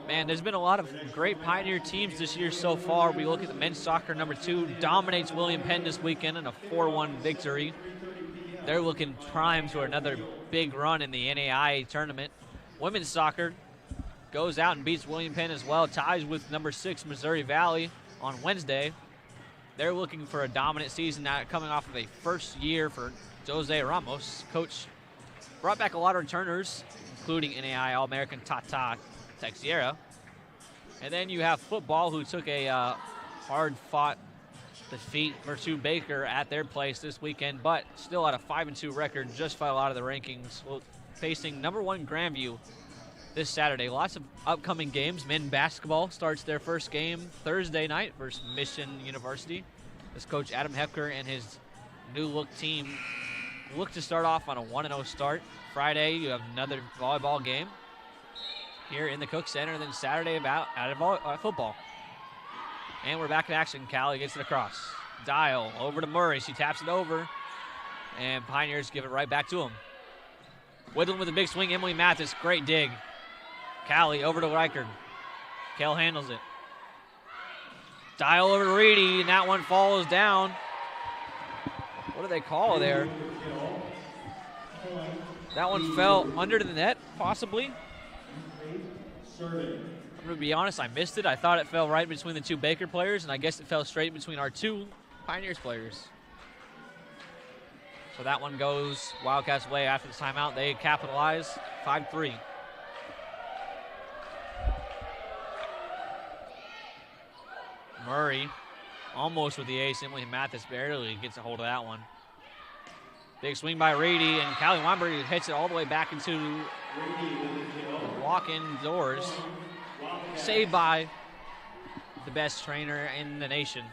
Speaker 5: Man, there's been a lot of great Pioneer teams this year so far. We look at the men's soccer, number 2 dominates William Penn this weekend in a 4-1 victory. They're looking primed for another big run in the NAIA tournament. Women's soccer goes out and beats William Penn as well, ties with number 6 Missouri Valley on Wednesday. They're looking for a dominant season now, coming off of a first year for Jose Ramos. Coach brought back a lot of returners, including NAIA All-American Tata Texiera. And then you have football, who took a hard-fought defeat Mertu Baker at their place this weekend, but still at a 5-2 record, just fell out of the rankings. Facing number 1 Grandview this Saturday. Lots of upcoming games. Men basketball starts their first game Thursday night versus Mission University. As Coach Adam Hepker and his new look team look to start off on a 1-0 start. Friday, you have another volleyball game here in the Cook Center, and then Saturday football. And we're back in action. Callie gets it across. Dial over to Murray. She taps it over, and Pioneers give it right back to him. Woodland with a big swing. Emily Mathis, great dig. Callie over to Reichard. Kell handles it. Dial over to Reedy, and that one falls down. What do they call there? That one fell under the net, possibly. I'm going to be honest, I missed it. I thought it fell right between the 2 Baker players, and I guess it fell straight between our 2 Pioneers players. So that one goes Wildcats' way after the timeout. They capitalize 5-3. Murray almost with the ace. Emily Mathis barely gets a hold of that one. Big swing by Reedy, and Callie Weinberg hits it all the way back into the walk-in doors. Saved by the best trainer in the nation,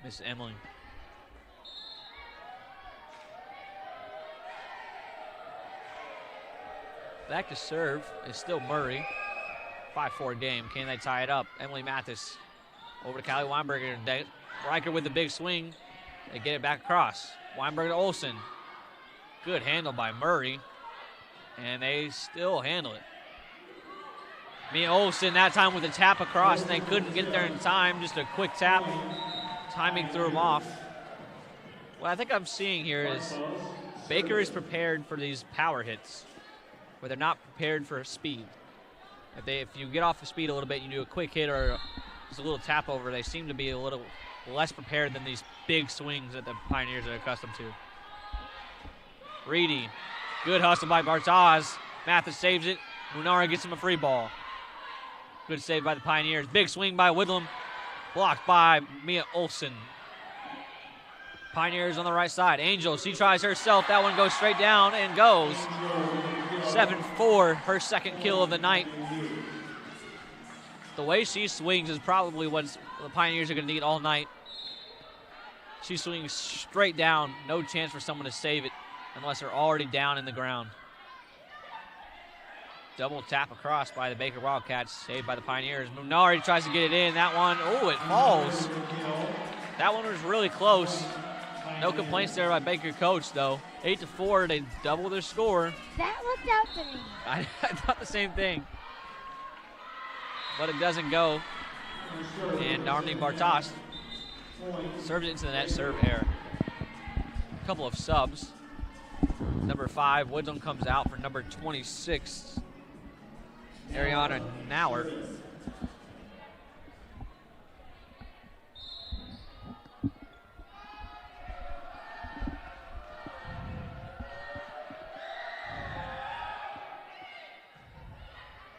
Speaker 5: Miss Emily. Back to serve is still Murray. 5-4 game. Can they tie it up? Emily Mathis over to Callie Weinberger. Riker with the big swing. They get it back across. Weinberger to Olsen. Good handle by Murray. And they still handle it. Mia Olsen that time with a tap across, and they couldn't get there in time. Just a quick tap. Timing threw them off. What I think I'm seeing here is Baker is prepared for these power hits, where they're not prepared for speed. If you get off the speed a little bit, you do a quick hit or just a little tap over, they seem to be a little less prepared than these big swings that the Pioneers are accustomed to. Reedy, good hustle by Bartaz. Mathis saves it. Munara gets him a free ball. Good save by the Pioneers. Big swing by Woodlam. Blocked by Mia Olsen. Pioneers on the right side. Angel, she tries herself. That one goes straight down and goes. 7-4, her second kill of the night. The way she swings is probably what the Pioneers are going to need all night. She swings straight down. No chance for someone to save it unless they're already down in the ground. Double tap across by the Baker Wildcats, saved by the Pioneers. Munari tries to get it in. That one, oh, it falls. That one was really close. No complaints there by Baker coach, though. 8-4, they double their score.
Speaker 4: That looked out to me.
Speaker 5: I thought the same thing. But it doesn't go. And Armini Bartas serves it into the net, serve error. A couple of subs. Number 5, Woodland comes out for number 26, Ariana Nauer.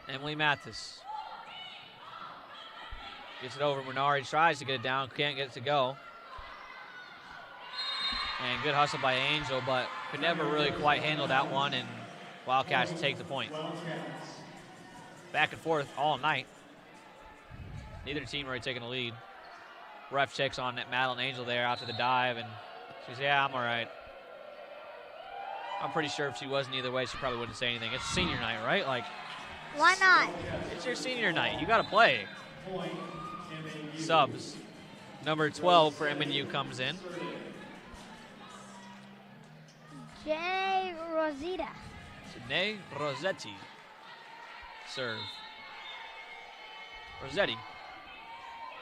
Speaker 5: Emily Mathis gets it over. Munari tries to get it down, can't get it to go. And good hustle by Angel, but could never really quite handle that one, and Wildcats take the point. Back and forth all night. Neither team really taking a lead. Ref checks on Madeline Angel there after the dive, and she says, yeah, I'm all right. I'm pretty sure if she wasn't either way, she probably wouldn't say anything. It's senior night, right? Like,
Speaker 4: Why not?
Speaker 5: it's your senior night. You got to play. Subs. Number 12 for MNU comes in.
Speaker 4: Jay Rosita.
Speaker 5: Janae Rossetti. Serve. Rossetti.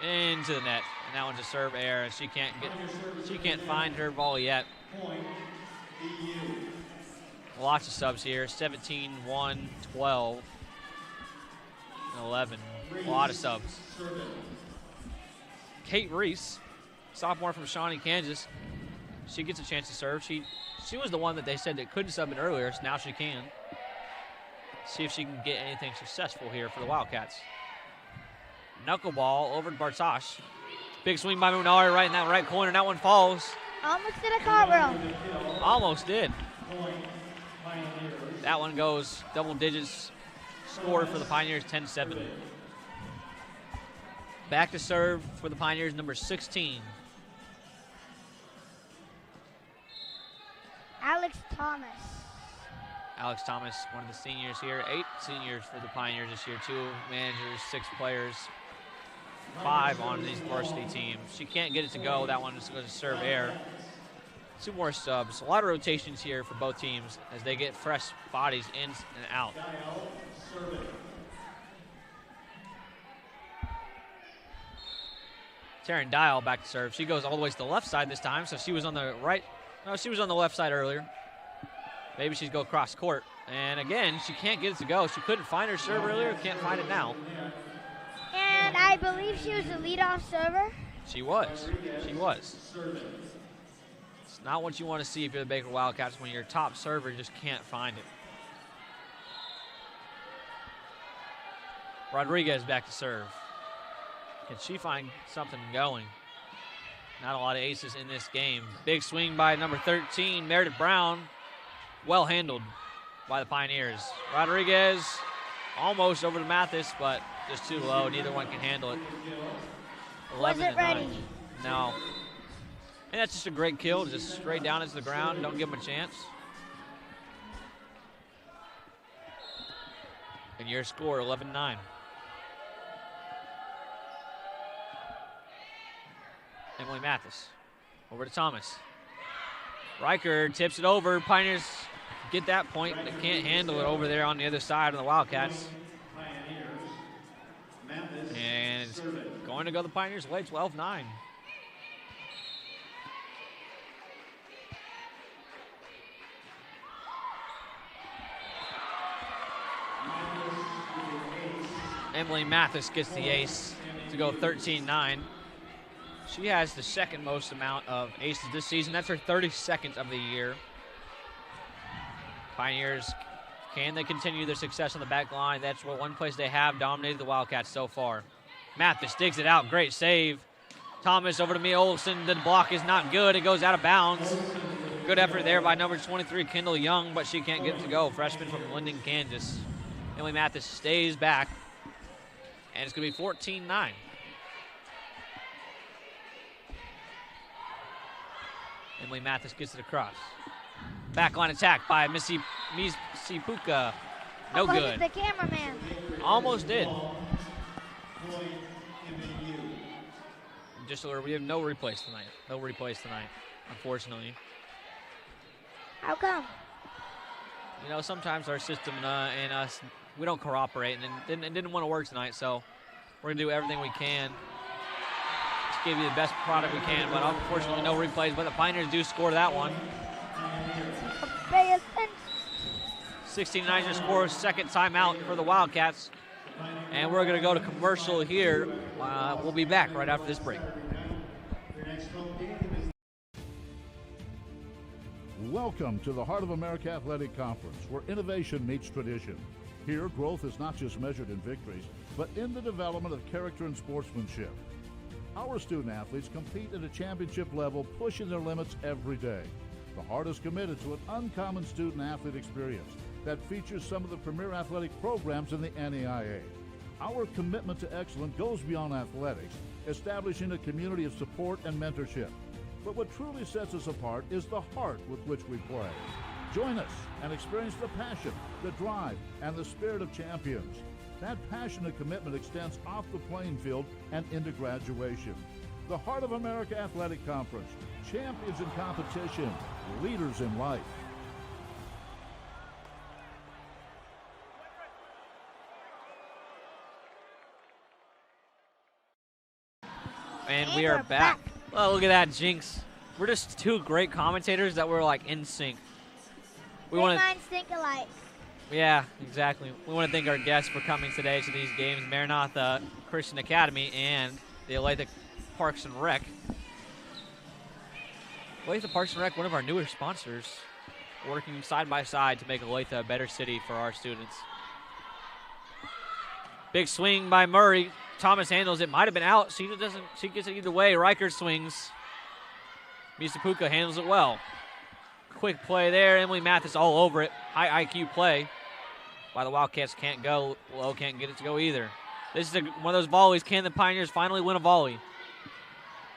Speaker 5: Into the net. And that one's a serve error. She can't find her ball yet. Lots of subs here. 17, 1, 12, and 11. A lot of subs. Kate Reese, sophomore from Shawnee, Kansas. She gets a chance to serve. She was the one that they said that couldn't sub it earlier, so now she can. See if she can get anything successful here for the Wildcats. Knuckleball over to Bartosh. Big swing by Munari right in that right corner. That one falls.
Speaker 4: Almost did a cartwheel.
Speaker 5: Almost did. That one goes double digits. Score for the Pioneers, 10-7. Back to serve for the Pioneers, number 16.
Speaker 4: Alex Thomas.
Speaker 5: Alex Thomas, one of the seniors here. 8 seniors for the Pioneers this year. 2 managers, 6 players. 5 on these varsity teams. She can't get it to go. That one is going to serve air. 2 more subs. A lot of rotations here for both teams as they get fresh bodies in and out. Taryn Dial back to serve. She goes all the way to the left side this time, so she was on the right. No, she was on the left side earlier. Maybe she's go across court. And again, she can't get it to go. She couldn't find her serve earlier, can't find it now.
Speaker 4: And I believe she was the leadoff server.
Speaker 5: She was. She was. It's not what you want to see if you're the Baker Wildcats when your top server just can't find it. Rodriguez back to serve. Can she find something going? Not a lot of aces in this game. Big swing by number 13, Meredith Brown. Well handled by the Pioneers. Rodriguez almost over to Mathis, but just too low. Neither one can handle it.
Speaker 4: Was it ready?
Speaker 5: No. And that's just a great kill, just straight down into the ground. Don't give them a chance. And your score, 11-9. Emily Mathis over to Thomas. Riker tips it over. Pioneers get that point. They can't handle it over there on the other side of the Wildcats. And it's going to go the Pioneers' way, 12-9. Emily Mathis gets the ace to go 13-9. She has the second most amount of aces this season. That's her 32nd of the year. Pioneers, can they continue their success on the back line? That's one place they have dominated the Wildcats so far. Mathis digs it out. Great save. Thomas over to Mia Olsen. The block is not good. It goes out of bounds. Good effort there by number 23, Kendall Young, but she can't get it to go. Freshman from Linden, Kansas. Emily Mathis stays back. And it's going to be 14-9. Emily Mathis gets it across. Backline attack by Missy Puka. No good.
Speaker 4: The cameraman.
Speaker 5: Almost did. Just we have no replays tonight. No replays tonight, unfortunately.
Speaker 4: How come?
Speaker 5: You know, sometimes our system and us, we don't cooperate, and it didn't want to work tonight, so we're going to do everything we can to give you the best product we can, but unfortunately no replays, but the Pioneers do score that one. 16-9 your score, second timeout for the Wildcats. And we're going to go to commercial here. We'll be back right after this break.
Speaker 7: Welcome to the Heart of America Athletic Conference, where innovation meets tradition. Here, growth is not just measured in victories, but in the development of character and sportsmanship. Our student athletes compete at a championship level, pushing their limits every day. The Heart is committed to an uncommon student athlete experience that features some of the premier athletic programs in the NAIA. Our commitment to excellence goes beyond athletics, establishing a community of support and mentorship. But what truly sets us apart is the heart with which we play. Join us and experience the passion, the drive, and the spirit of champions. That passion and commitment extends off the playing field and into graduation. The Heart of America Athletic Conference. Champions in competition, leaders in life.
Speaker 5: And we are back. Well, look at that, Jinx. We're just two great commentators that were like in sync. We want
Speaker 4: minds think alike.
Speaker 5: Yeah, exactly. We want to thank our guests for coming today to these games, Maranatha Christian Academy and the Olathe Parks and Rec. Olathe Parks and Rec, one of our newer sponsors, working side by side to make Olathe a better city for our students. Big swing by Murray. Thomas handles it. Might have been out. She gets it either way. Riker swings. Misapuka handles it well. Quick play there. Emily Mathis all over it. High IQ play by the Wildcats. Can't go. Low can't get it to go either. This is one of those volleys. Can the Pioneers finally win a volley?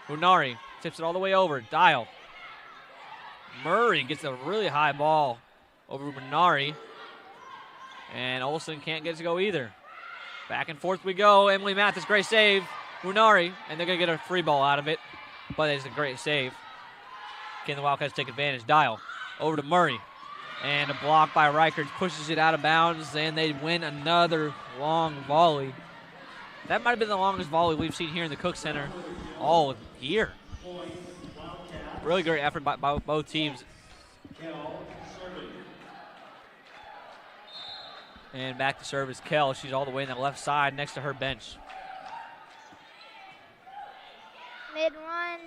Speaker 5: Unari tips it all the way over. Dial. Murray gets a really high ball over Unari. And Olsen can't get it to go either. Back and forth we go. Emily Mathis, great save. Unari, and they're going to get a free ball out of it. But it's a great save. Can the Wildcats take advantage? Dial over to Murray. And a block by Reichert pushes it out of bounds, and they win another long volley. That might have been the longest volley we've seen here in the Cook Center all year. Really great effort by both teams. And back to serve is Kell. She's all the way in the left side next to her bench.
Speaker 4: Mid-run.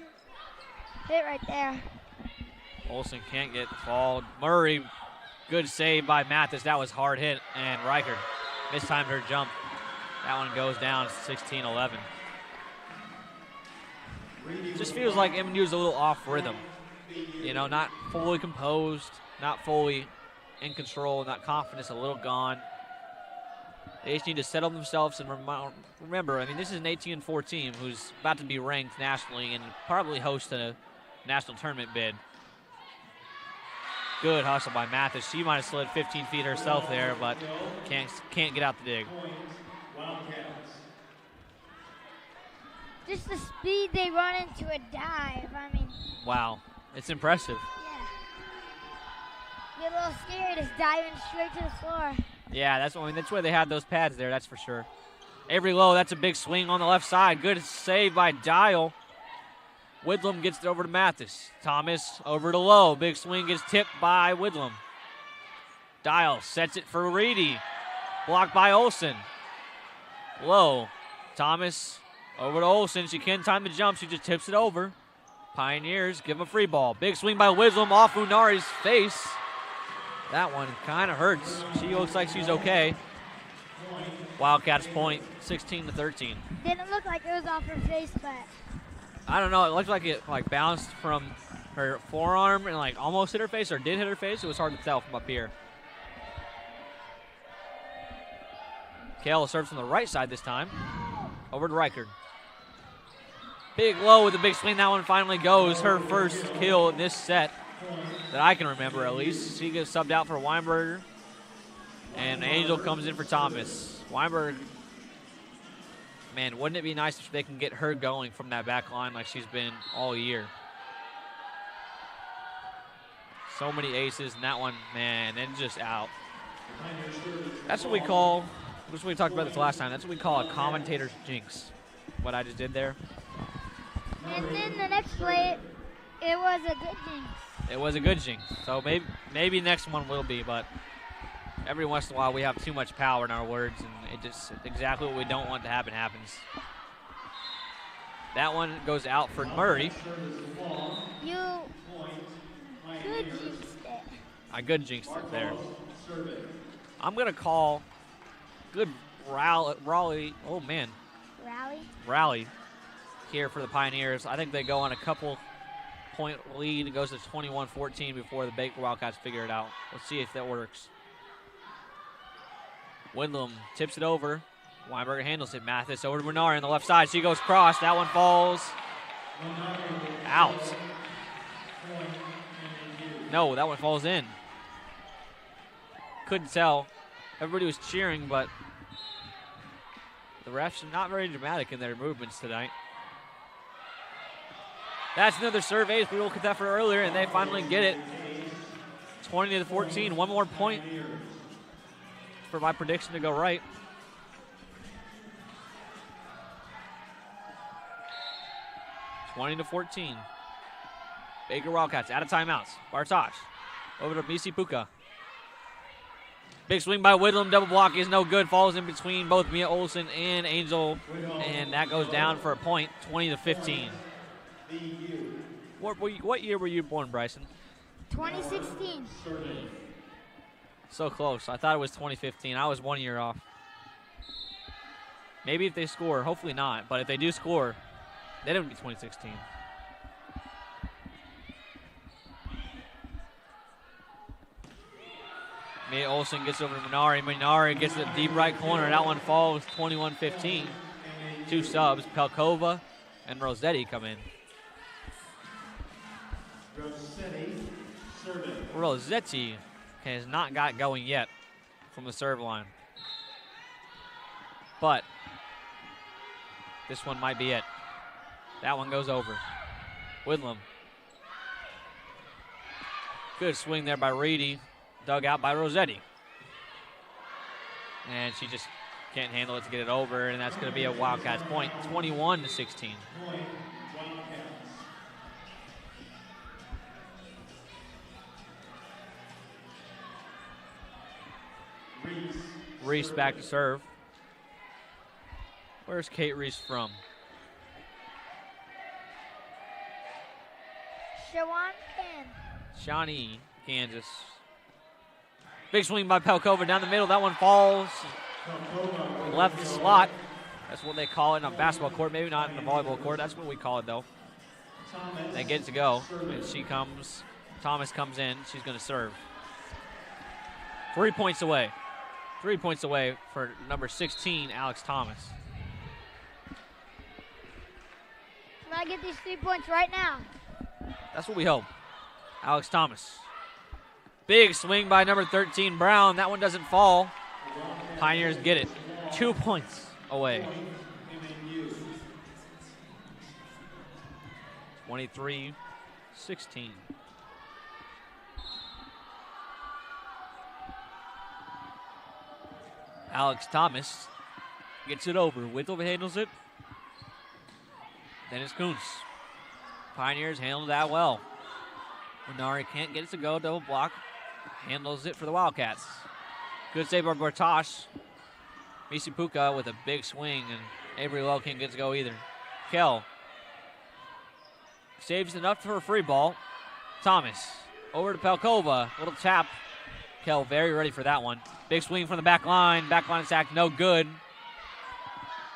Speaker 4: Hit right there.
Speaker 5: Olsen can't get fouled. Murray, good save by Mathis. That was hard hit. And Riker mistimed her jump. That one goes down 16-11. Just feels like MNU's a little off rhythm. You know, not fully composed, not fully in control, not confidence, a little gone. They just need to settle themselves and remember, I mean, this is an 18-4 team who's about to be ranked nationally and probably host a national tournament bid. Good hustle by Mathis. She might have slid 15 feet herself there, but can't get out the dig.
Speaker 4: Just the speed they run into a dive. I mean.
Speaker 5: Wow, it's impressive.
Speaker 4: Yeah. Get a little scared, just diving straight to the floor.
Speaker 5: Yeah, that's where they had those pads there, that's for sure. Avery Lowe, that's a big swing on the left side. Good save by Dial. Widlam gets it over to Mathis. Thomas over to Lowe. Big swing gets tipped by Widlam. Dial sets it for Reedy. Blocked by Olsen. Lowe. Thomas over to Olsen. She can't time the jump. She just tips it over. Pioneers give a free ball. Big swing by Widlam off Unari's face. That one kind of hurts. She looks like she's okay. Wildcats point, 16-13.
Speaker 4: Didn't look like it was off her face, but
Speaker 5: I don't know. It looked like it bounced from her forearm and almost hit her face, or did hit her face. It was hard to tell from up here. Kale serves from the right side this time. Over to Reichert. Big Low with a big swing. That one finally goes. Her first kill in this set that I can remember, at least. She gets subbed out for Weinberger. And Angel comes in for Thomas. Weinberg, man, wouldn't it be nice if they can get her going from that back line like she's been all year? So many aces, and that one, man, and just out. That's what we call, we talked about this last time, that's what we call a commentator's jinx, what I just did there.
Speaker 4: And then the next play, it was a good jinx.
Speaker 5: It was a good jinx, so maybe next one will be, but every once in a while we have too much power in our words, and it just exactly what we don't want to happen happens. That one goes out for Murray.
Speaker 4: You good jinxed it.
Speaker 5: I good jinxed it there. I'm going to call good Raleigh. Oh, man. Rally here for the Pioneers. I think they go on a couple-point lead. It goes to 21-14 before the Baker Wildcats figure it out. Let's see if that works. Windlam tips it over. Weinberger handles it. Mathis over to Bernard on the left side. She goes cross. That one falls out. No, that one falls in. couldn't tell. Everybody was cheering, but the refs are not very dramatic in their movements tonight. That's another serve ace. We looked at that for earlier, and they finally get it. 20-14. One more point for my prediction to go right. (20-14). Baker Wildcats out of timeouts. Bartosh over to Misi Puka. Big swing by Whitlam. Double block is no good. Falls in between both Mia Olsen and Angel, and that goes down for a point. 20-15. What year were you born, Bryson?
Speaker 4: 2016.
Speaker 5: So close. I thought it was 2015. I was 1 year off. Maybe if they score. Hopefully not. But if they do score, then it would be 2016. Mia Olsen gets over to Minari. Minari gets the deep right corner. That one falls. 21-15. Two subs. Pelkova and Rossetti come in. Rossetti has not got going yet from the serve line. But this one might be it. That one goes over. Whitlam. Good swing there by Reedy. Dug out by Rossetti. And she just can't handle it to get it over, and that's going to be a Wildcats point. 21-16. Reese back to serve. Where's Kate Reese from? Shawnee, Kansas. Big swing by Pelkova down the middle. That one falls left slot. That's what they call it on a basketball court. Maybe not in the volleyball court. That's what we call it, though. They get it to go. And Thomas comes in. She's going to serve. 3 points away. 3 points away for number 16, Alex Thomas.
Speaker 4: Can I get these 3 points right now?
Speaker 5: That's what we hope. Alex Thomas. Big swing by number 13, Brown. That one doesn't fall. Pioneers get it. 2 points away. 23-16. Alex Thomas gets it over. Whittle handles it. Dennis Kuntz. Pioneers handled that well. Minari can't get it to go. Double block. Handles it for the Wildcats. Good save by Bartosh. Misi Puka with a big swing, and Avery Lowe can't get it to go either. Kell saves enough for a free ball. Thomas over to Pelkova. Little tap. Kell very ready for that one. Big swing from the back line. Back line attack, no good.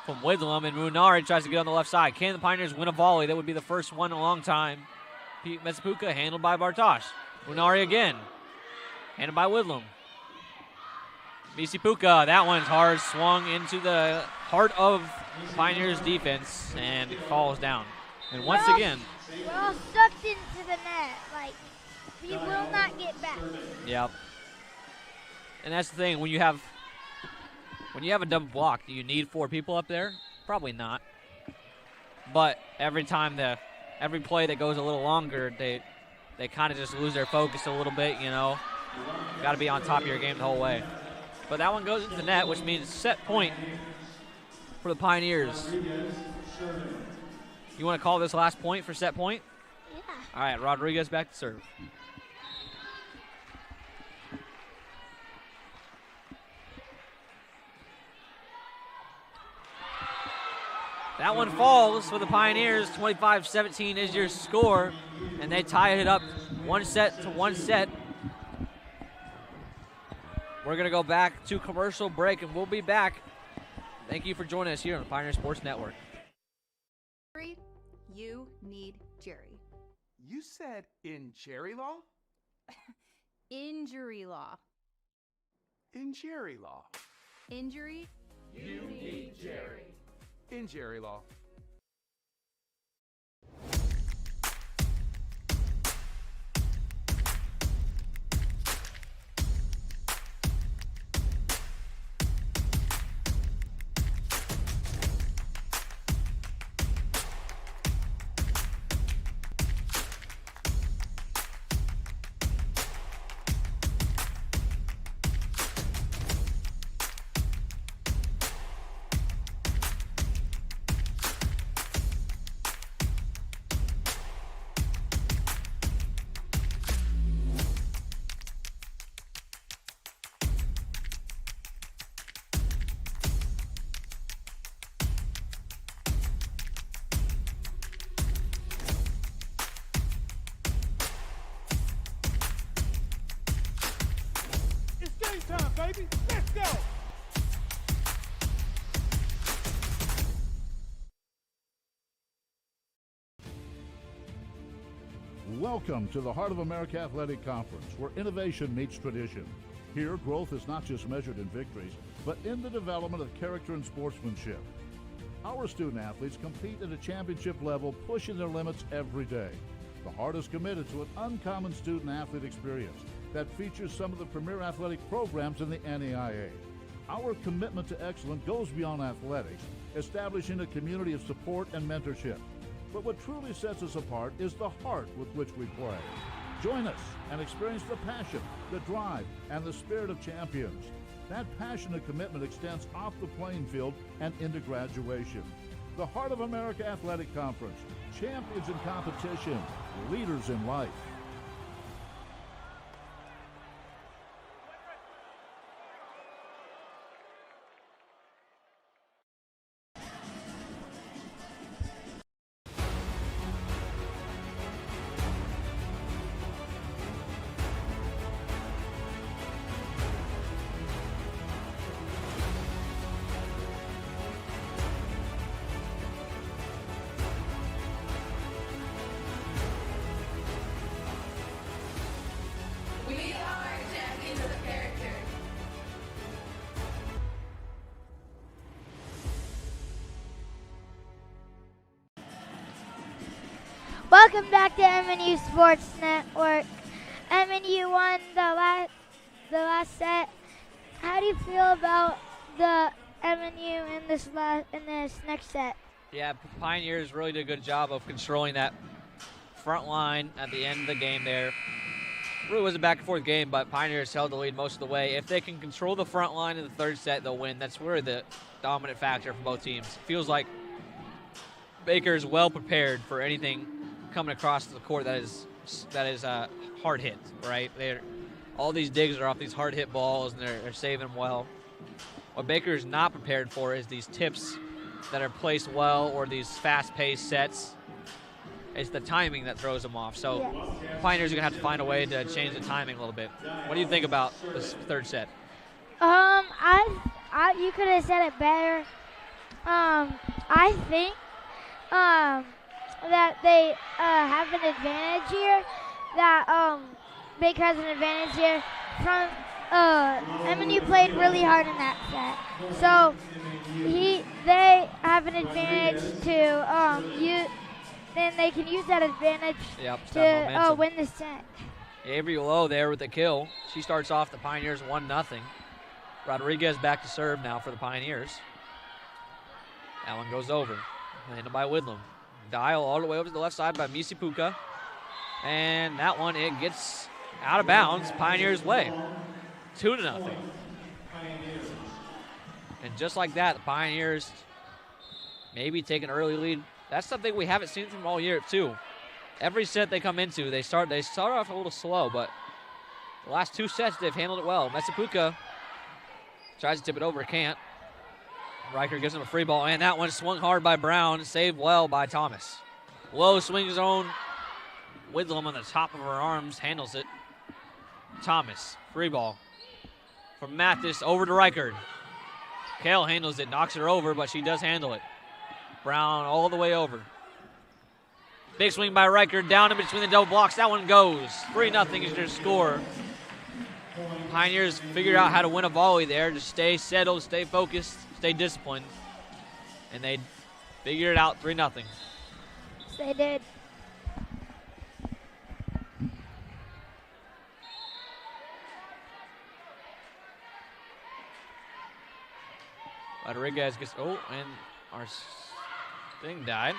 Speaker 5: From Whitlam, and Munari tries to get on the left side. Can the Pioneers win a volley? That would be the first one in a long time. Pete Metsapuka handled by Bartosh. Munari again. Handled by Whitlam. Misi Puka, that one's hard. Swung into the heart of Pioneers defense, and it falls down. And once again,
Speaker 4: We're all sucked into the net. Like, we will not get back.
Speaker 5: yep. And that's the thing, when you have a double block, do you need 4 people up there? Probably not. But every play that goes a little longer, they kind of just lose their focus a little bit, you know. Got to be on top of your game the whole way. But that one goes into the net, which means set point for the Pioneers. You want to call this last point for set point?
Speaker 4: Yeah.
Speaker 5: All right, Rodriguez back to serve. That one falls for the Pioneers. 25-17 is your score, and they tie it up 1 set to 1 set. We're going to go back to commercial break, and we'll be back. Thank you for joining us here on the Pioneer Sports Network.
Speaker 8: You need Jerry.
Speaker 9: You said in Jerry law?
Speaker 8: Injury law.
Speaker 9: In Jerry law.
Speaker 8: Injury.
Speaker 9: You need Jerry. In Jerry law.
Speaker 6: baby. Let's go.
Speaker 7: Welcome to the Heart of America Athletic Conference, where innovation meets tradition. Here, growth is not just measured in victories, but in the development of character and sportsmanship. Our student athletes compete at a championship level, pushing their limits every day. The Heart is committed to an uncommon student athlete experience that features some of the premier athletic programs in the NAIA. Our commitment to excellence goes beyond athletics, establishing a community of support and mentorship. But what truly sets us apart is the heart with which we play. Join us and experience the passion, the drive, and the spirit of champions. That passion and commitment extends off the playing field and into graduation. The Heart of America Athletic Conference, champions in competition, leaders in life.
Speaker 3: We are champions of character.
Speaker 4: Welcome back to MNU Sports Network. MNU won the last set. How do you feel about the MNU in this next set?
Speaker 5: Yeah, Pioneers really did a good job of controlling that front line at the end of the game there. Really was a back and forth game, but Pioneers held the lead most of the way. If they can control the front line in the third set, they'll win. That's really the dominant factor for both teams. Feels like Baker is well prepared for anything coming across the court that is hard hit, right? All these digs are off these hard hit balls, and they're saving them well. What Baker is not prepared for is these tips that are placed well, or these fast-paced sets. It's the timing that throws them off. So Pioneers are going to have to find a way to change the timing a little bit. What do you think about this third set?
Speaker 4: You could have said it better. I think that they have an advantage here. That Baker has an advantage here. From MNU played really hard in that set, so they have an advantage to then they can use that advantage to win the set.
Speaker 5: Avery Lowe there with the kill. She starts off the Pioneers 1-0. Rodriguez back to serve now for the Pioneers. That one goes over. Handled by Widlam. Dial all the way over to the left side by Misi Puka. And that one, it gets out of bounds Pioneers' way. 2-0. And just like that, the Pioneers maybe take an early lead. That's something we haven't seen from them all year, too. Every set they come into, they start off a little slow, but the last two sets, they've handled it well. Mesipuka tries to tip it over, can't. Riker gives him a free ball, and that one swung hard by Brown, saved well by Thomas. Lowe swings his own. Widlam on the top of her arms, handles it. Thomas, free ball from Mathis over to Reichard. Kale handles it, knocks her over, but she does handle it. Brown all the way over. Big swing by Reichard, down in between the double blocks. That one goes. 3-0 is their score. Pioneers figured out how to win a volley there. Just stay settled, stay focused, stay disciplined. And they figured it out, 3-0.
Speaker 4: They did.
Speaker 5: Rodriguez gets, and our thing died.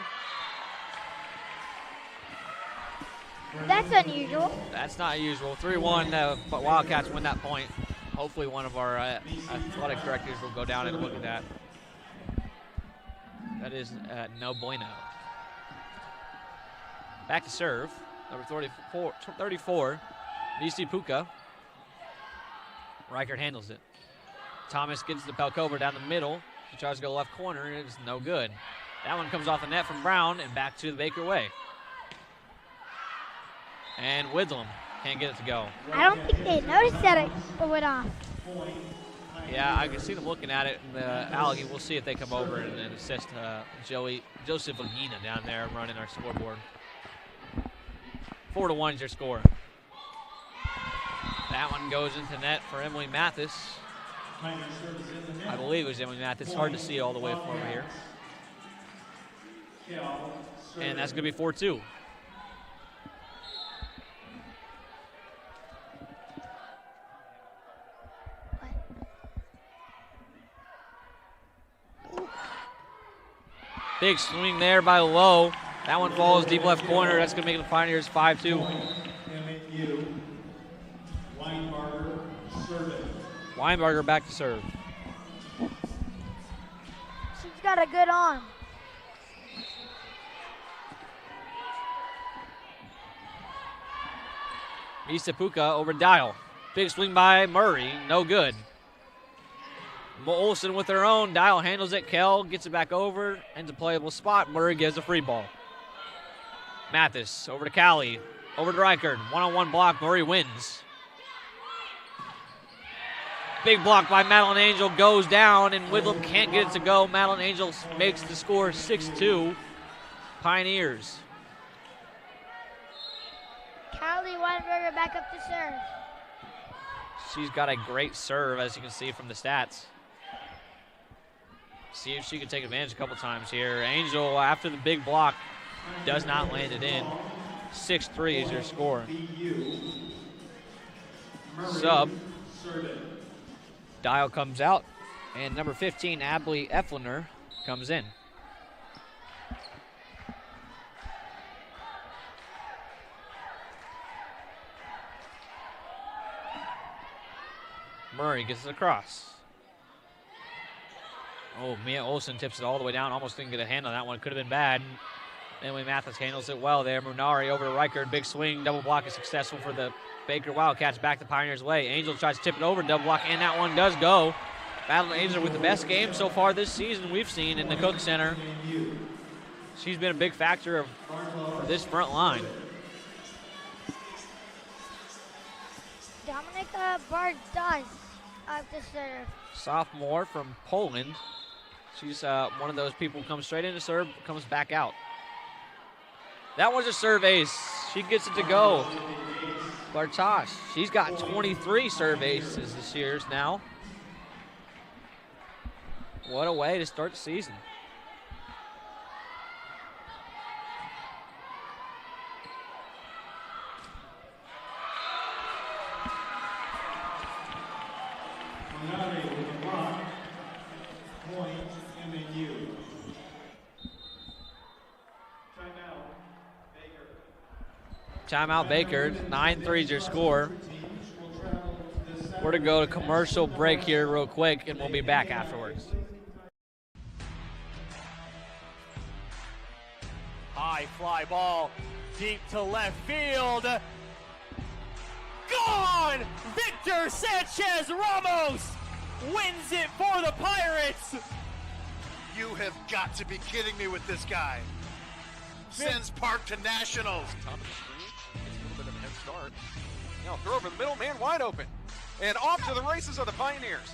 Speaker 4: That's unusual.
Speaker 5: That's not usual. 3-1, but Wildcats win that point. Hopefully one of our athletic directors will go down and look at that. That is no bueno. Back to serve, number 34, BC Puka. Reichert handles it. Thomas gets the Pelkova down the middle. She tries to go left corner, and it's no good. That one comes off the net from Brown and back to the Baker way. And Widlam can't get it to go.
Speaker 4: I don't think they noticed that it went off.
Speaker 5: Yeah, I can see them looking at it in the alley. We'll see if they come over and assist Joseph Ogina down there running our scoreboard. 4-1 is your score. That one goes into net for Emily Mathis. I believe it was Emily Mathis. It's hard to see all the way from over here. And that's going to be 4-2. Big swing there by Lowe. That one falls deep left corner. That's going to make the Pioneers 5-2.
Speaker 2: MNU Weinbarger serving.
Speaker 5: Weinbarger back to serve.
Speaker 4: She's got a good arm.
Speaker 5: Misapuka over Dial. Big swing by Murray. No good. Olsen with her own. Dial handles it. Kell gets it back over. Ends a playable spot. Murray gives a free ball. Mathis over to Callie. Over to Reichard. One-on-one block. Murray wins. Big block by Madeline Angel. Goes down, and Whitlam can't get it to go. Madeline Angel makes the score 6-2. Pioneers.
Speaker 4: Callie Weinberger back up to serve.
Speaker 5: She's got a great serve, as you can see from the stats. See if she can take advantage a couple times here. Angel, after the big block, does not land it in. 6-3 is your score. Sub. Dial comes out, and number 15, Abley Efliner, comes in. Murray gets it across. Oh, Mia Olsen tips it all the way down. Almost didn't get a hand on that one. Could have been bad. Emily Mathis handles it well there. Munari over to Reichard. Big swing. Double block is successful for the Baker Wildcats. Back the Pioneers' way. Angel tries to tip it over. Double block, and that one does go. Madeline Angel with the best game so far this season we've seen in the Cook Center. She's been a big factor for this front line.
Speaker 4: Dominika Bardas up to serve.
Speaker 5: Sophomore from Poland. She's one of those people who comes straight into serve, comes back out. That was a serve ace. She gets it to go. Bartosz, she's got 23 serve aces this year now. What a way to start the season. Timeout Baker, 9-3 is your score. We're to go to commercial break here real quick, and we'll be back afterwards.
Speaker 6: High fly ball, deep to left field. Gone! Victor Sanchez Ramos wins it for the Pirates.
Speaker 10: You have got to be kidding me with this guy. Sends Park to nationals.
Speaker 9: Top of the screen, gets a little bit of a head start. Now throw over the middle, man wide open. And off to the races of the Pioneers.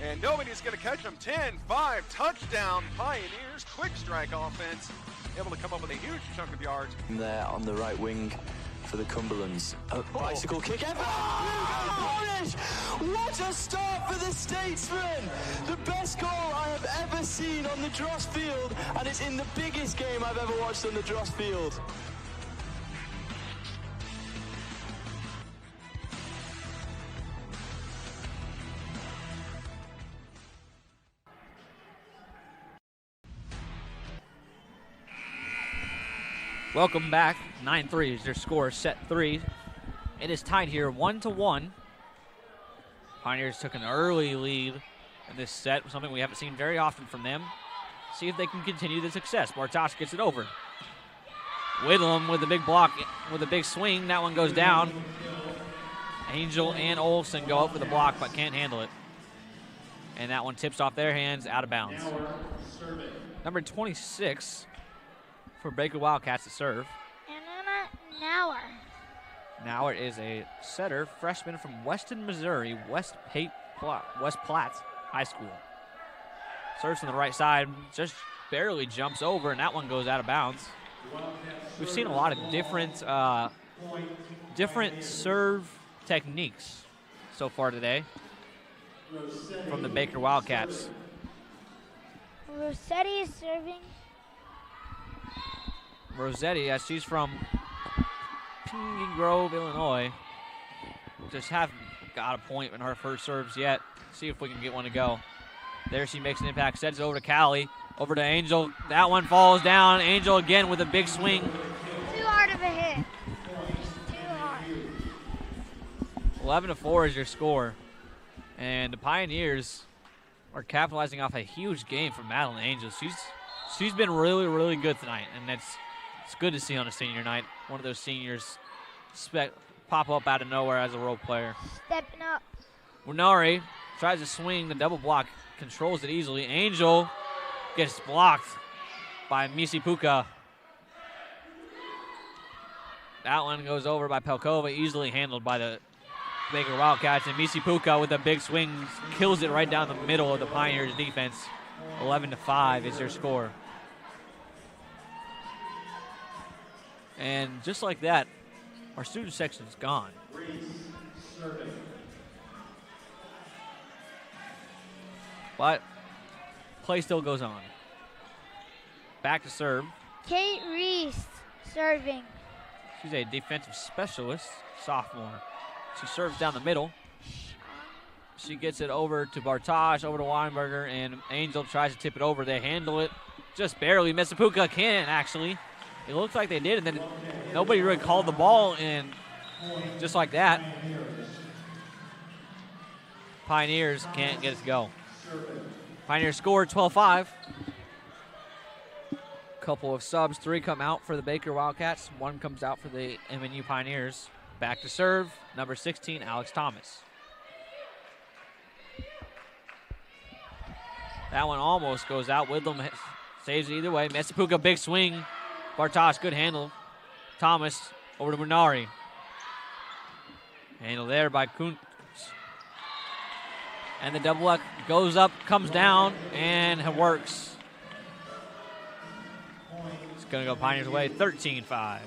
Speaker 9: And nobody's going to catch them. 10-5, touchdown Pioneers. Quick strike offense. Able to come up with a huge chunk of yards.
Speaker 11: There on the right wing for the Cumberlands. A bicycle kick. What a start for the Statesmen! The best goal I have ever seen on the Dross field, and it's in the biggest game I've ever watched on the Dross field.
Speaker 5: Welcome back. 9-3 is their score, set 3. It is tied here 1-1. Pioneers took an early lead in this set, something we haven't seen very often from them. See if they can continue the success. Bartosz gets it over. Whitlam with a big block, with a big swing. That one goes down. Angel and Olsen go up for the block, but can't handle it. And that one tips off their hands, out of bounds. Number 26 for Baker Wildcats to serve.
Speaker 4: And Anna Nauer.
Speaker 5: Now it is a setter, freshman from Weston, Missouri, West Platte High School. Serves on the right side, just barely jumps over, and that one goes out of bounds. We've seen a lot of different serve techniques so far today from the Baker Wildcats.
Speaker 4: Rossetti is serving.
Speaker 5: Rossetti, she's from Piney Grove, Illinois. Just haven't got a point in her first serves yet. See if we can get one to go. There she makes an impact, sends it over to Callie, over to Angel. That one falls down. Angel again with a big swing.
Speaker 4: Too hard of a hit. Too hard.
Speaker 5: 11-4 is your score. And the Pioneers are capitalizing off a huge game from Madeline Angel. She's been really, really good tonight, and it's good to see on a senior night. One of those seniors pop up out of nowhere as a role player.
Speaker 4: Stepping up.
Speaker 5: Munari tries to swing the double block, controls it easily. Angel gets blocked by Misi Puka. That one goes over by Pelkova, easily handled by the Baker Wildcats. And Misi Puka with a big swing kills it right down the middle of the Pioneers defense. 11-5 is your score. And just like that, our student section is gone. But play still goes on. Back to serve.
Speaker 4: Kate Reese serving.
Speaker 5: She's a defensive specialist, sophomore. She serves down the middle. She gets it over to Bartosh, over to Weinberger, and Angel tries to tip it over. They handle it just barely. Messapuka can, actually. It looks like they did, and then nobody really called the ball, and just like that, Pioneers can't get it to go. Pioneers score 12-5. Couple of subs, 3 come out for the Baker Wildcats, 1 comes out for the MNU Pioneers. Back to serve, number 16, Alex Thomas. That one almost goes out. Widlam saves it either way. Messapuka, big swing. Bartosh, good handle. Thomas over to Munari. Handle there by Kuntz. And the double up goes up, comes down, and it works. It's going to go Pioneers' way, 13-5.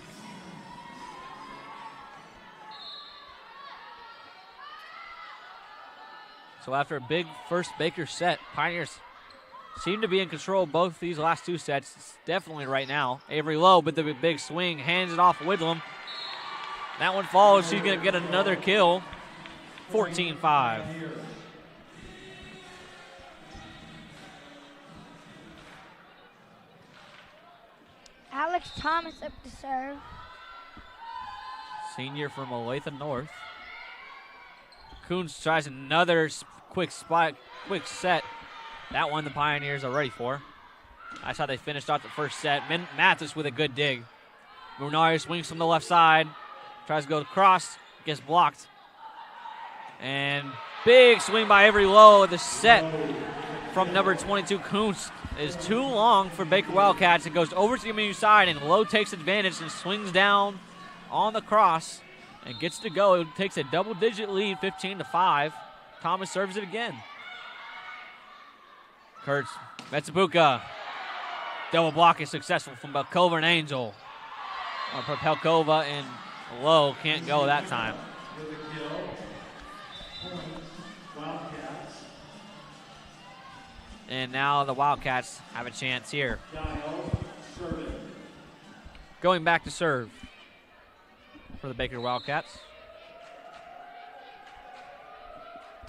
Speaker 5: So after a big first Baker set, Pioneers seem to be in control of both these last 2 sets. It's definitely right now. Avery Lowe with the big swing, hands it off Widlam. That one falls. She's going to get another kill. 14-5.
Speaker 4: Alex Thomas up to serve.
Speaker 5: Senior from Olathe North. Coons tries another quick set. That one the Pioneers are ready for. That's how they finished off the first set. Mathis with a good dig. Munari swings from the left side. Tries to go across. Gets blocked. And big swing by Avery Lowe. The set from number 22, Kuntz, is too long for Baker Wildcats. It goes over to the MNU side, and Lowe takes advantage and swings down on the cross and gets to go. It takes a double-digit lead, 15-5. Thomas serves it again. Kurtz, Metsabuka. Double block is successful from Pelkova and Angel. Pelkova and Lowe can't go that time. And now the Wildcats have a chance here. Going back to serve for the Baker Wildcats.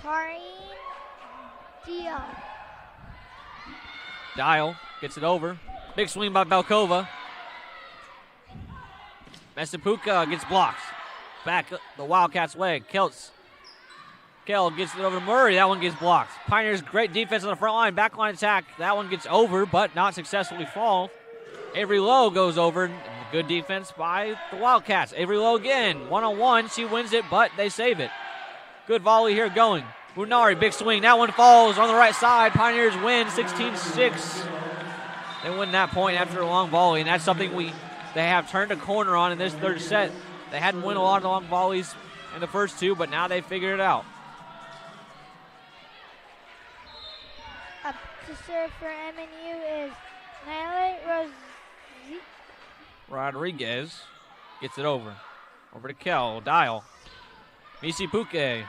Speaker 4: Tareen Dial.
Speaker 5: Dial gets it over. Big swing by Belkova. Messapuka gets blocked. Back the Wildcats' way. Kell gets it over to Murray. That one gets blocked. Pioneers, great defense on the front line. Back line attack. That one gets over, but not successfully fall. Avery Lowe goes over. Good defense by the Wildcats. Avery Lowe again. One-on-one. She wins it, but they save it. Good volley here going. Munari, big swing. That one falls on the right side. Pioneers win 16-6. They win that point after a long volley, and that's something they have turned a corner on in this third set. They hadn't won a lot of long volleys in the first two, but now they figured it out.
Speaker 4: Up to serve for MNU is Nayeli
Speaker 5: Rodriguez gets it over. Over to Kel. Dial. Misi Puke.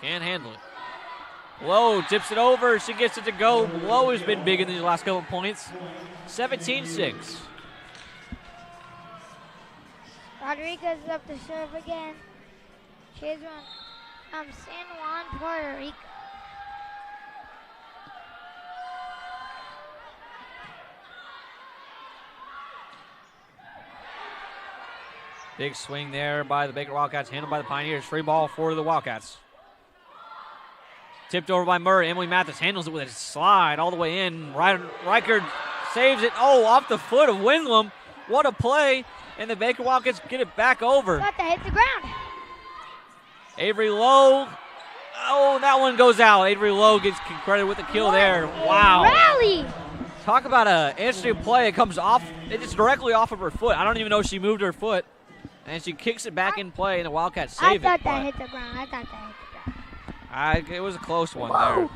Speaker 5: Can't handle it. Lowe tips it over. She gets it to go. Lowe has been big in these last couple points. 17-6.
Speaker 4: Rodriguez is up to serve again. She's on San Juan, Puerto Rico.
Speaker 5: Big swing there by the Baker Wildcats, handled by the Pioneers. Free ball for the Wildcats. Tipped over by Murray. Emily Mathis handles it with a slide all the way in. Reichard saves it. Oh, off the foot of Windlam. What a play. And the Baker Wildcats get it back over.
Speaker 4: Got to hit the ground.
Speaker 5: Avery Lowe. Oh, that one goes out. Avery Lowe gets credit with the kill there. Wow.
Speaker 4: Rally.
Speaker 5: Talk about an interesting play. It comes off. It's directly off of her foot. I don't even know if she moved her foot. And she kicks it back in play, and the Wildcats save it.
Speaker 4: I thought that hit the ground.
Speaker 5: It was a close one there.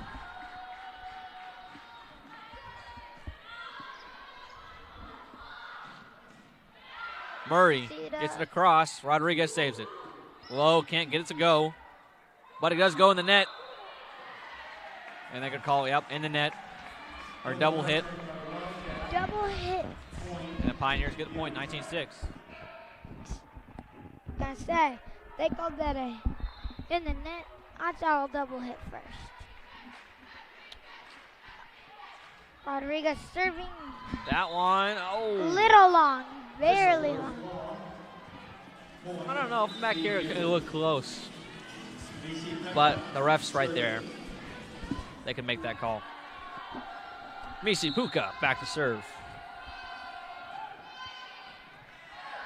Speaker 5: Murray gets it across. Rodriguez saves it. Lowe can't get it to go, but it does go in the net. And they could call it, in the net. Or double hit.
Speaker 4: Double hit.
Speaker 5: And the Pioneers get the point, 19-6.
Speaker 4: I say, they called that in the net. I saw a double hit first. Rodriguez serving.
Speaker 5: That one,
Speaker 4: Little long, barely long.
Speaker 5: I don't know if back here it could look close. But the ref's right there. They can make that call. Misi Puka back to serve.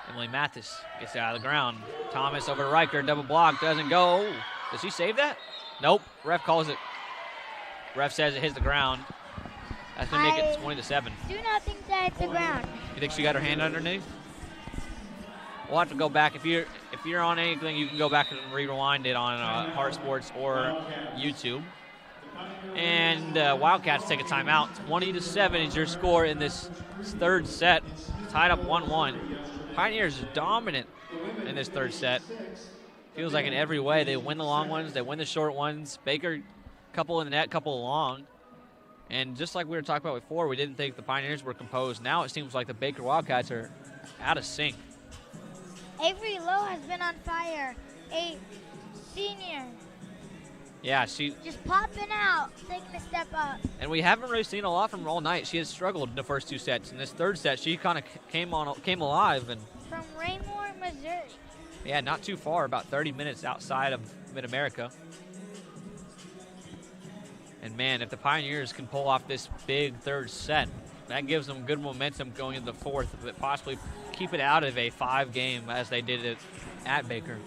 Speaker 5: Emily Mathis gets it out of the ground. Thomas over to Riker, double block, doesn't go. Does he save that? Nope, ref calls it. Ref says it hits the ground. That's gonna make it 20-7.
Speaker 4: Do not think that hits the ground.
Speaker 5: You think she got her hand underneath? We'll have to go back. If you're on anything, you can go back and rewind it on Heart Sports or YouTube. And Wildcats take a timeout. 20-7 is your score in this third set. Tied up 1-1. Pioneers dominant in this third set. Feels like in every way. They win the long ones. They win the short ones. Baker, couple in the net, couple long. And just like we were talking about before, we didn't think the Pioneers were composed. Now it seems like the Baker Wildcats are out of sync.
Speaker 4: Avery Lowe has been on fire. A senior.
Speaker 5: Yeah, she
Speaker 4: just popping out, taking a step up.
Speaker 5: And we haven't really seen a lot from her all night. She has struggled in the first two sets. In this third set, she kind of came alive. And
Speaker 4: from Raymore, Missouri.
Speaker 5: Yeah, not too far, about 30 minutes outside of Mid-America. And man, if the Pioneers can pull off this big third set, that gives them good momentum going into the fourth, but possibly keep it out of a 5-game as they did it at Baker.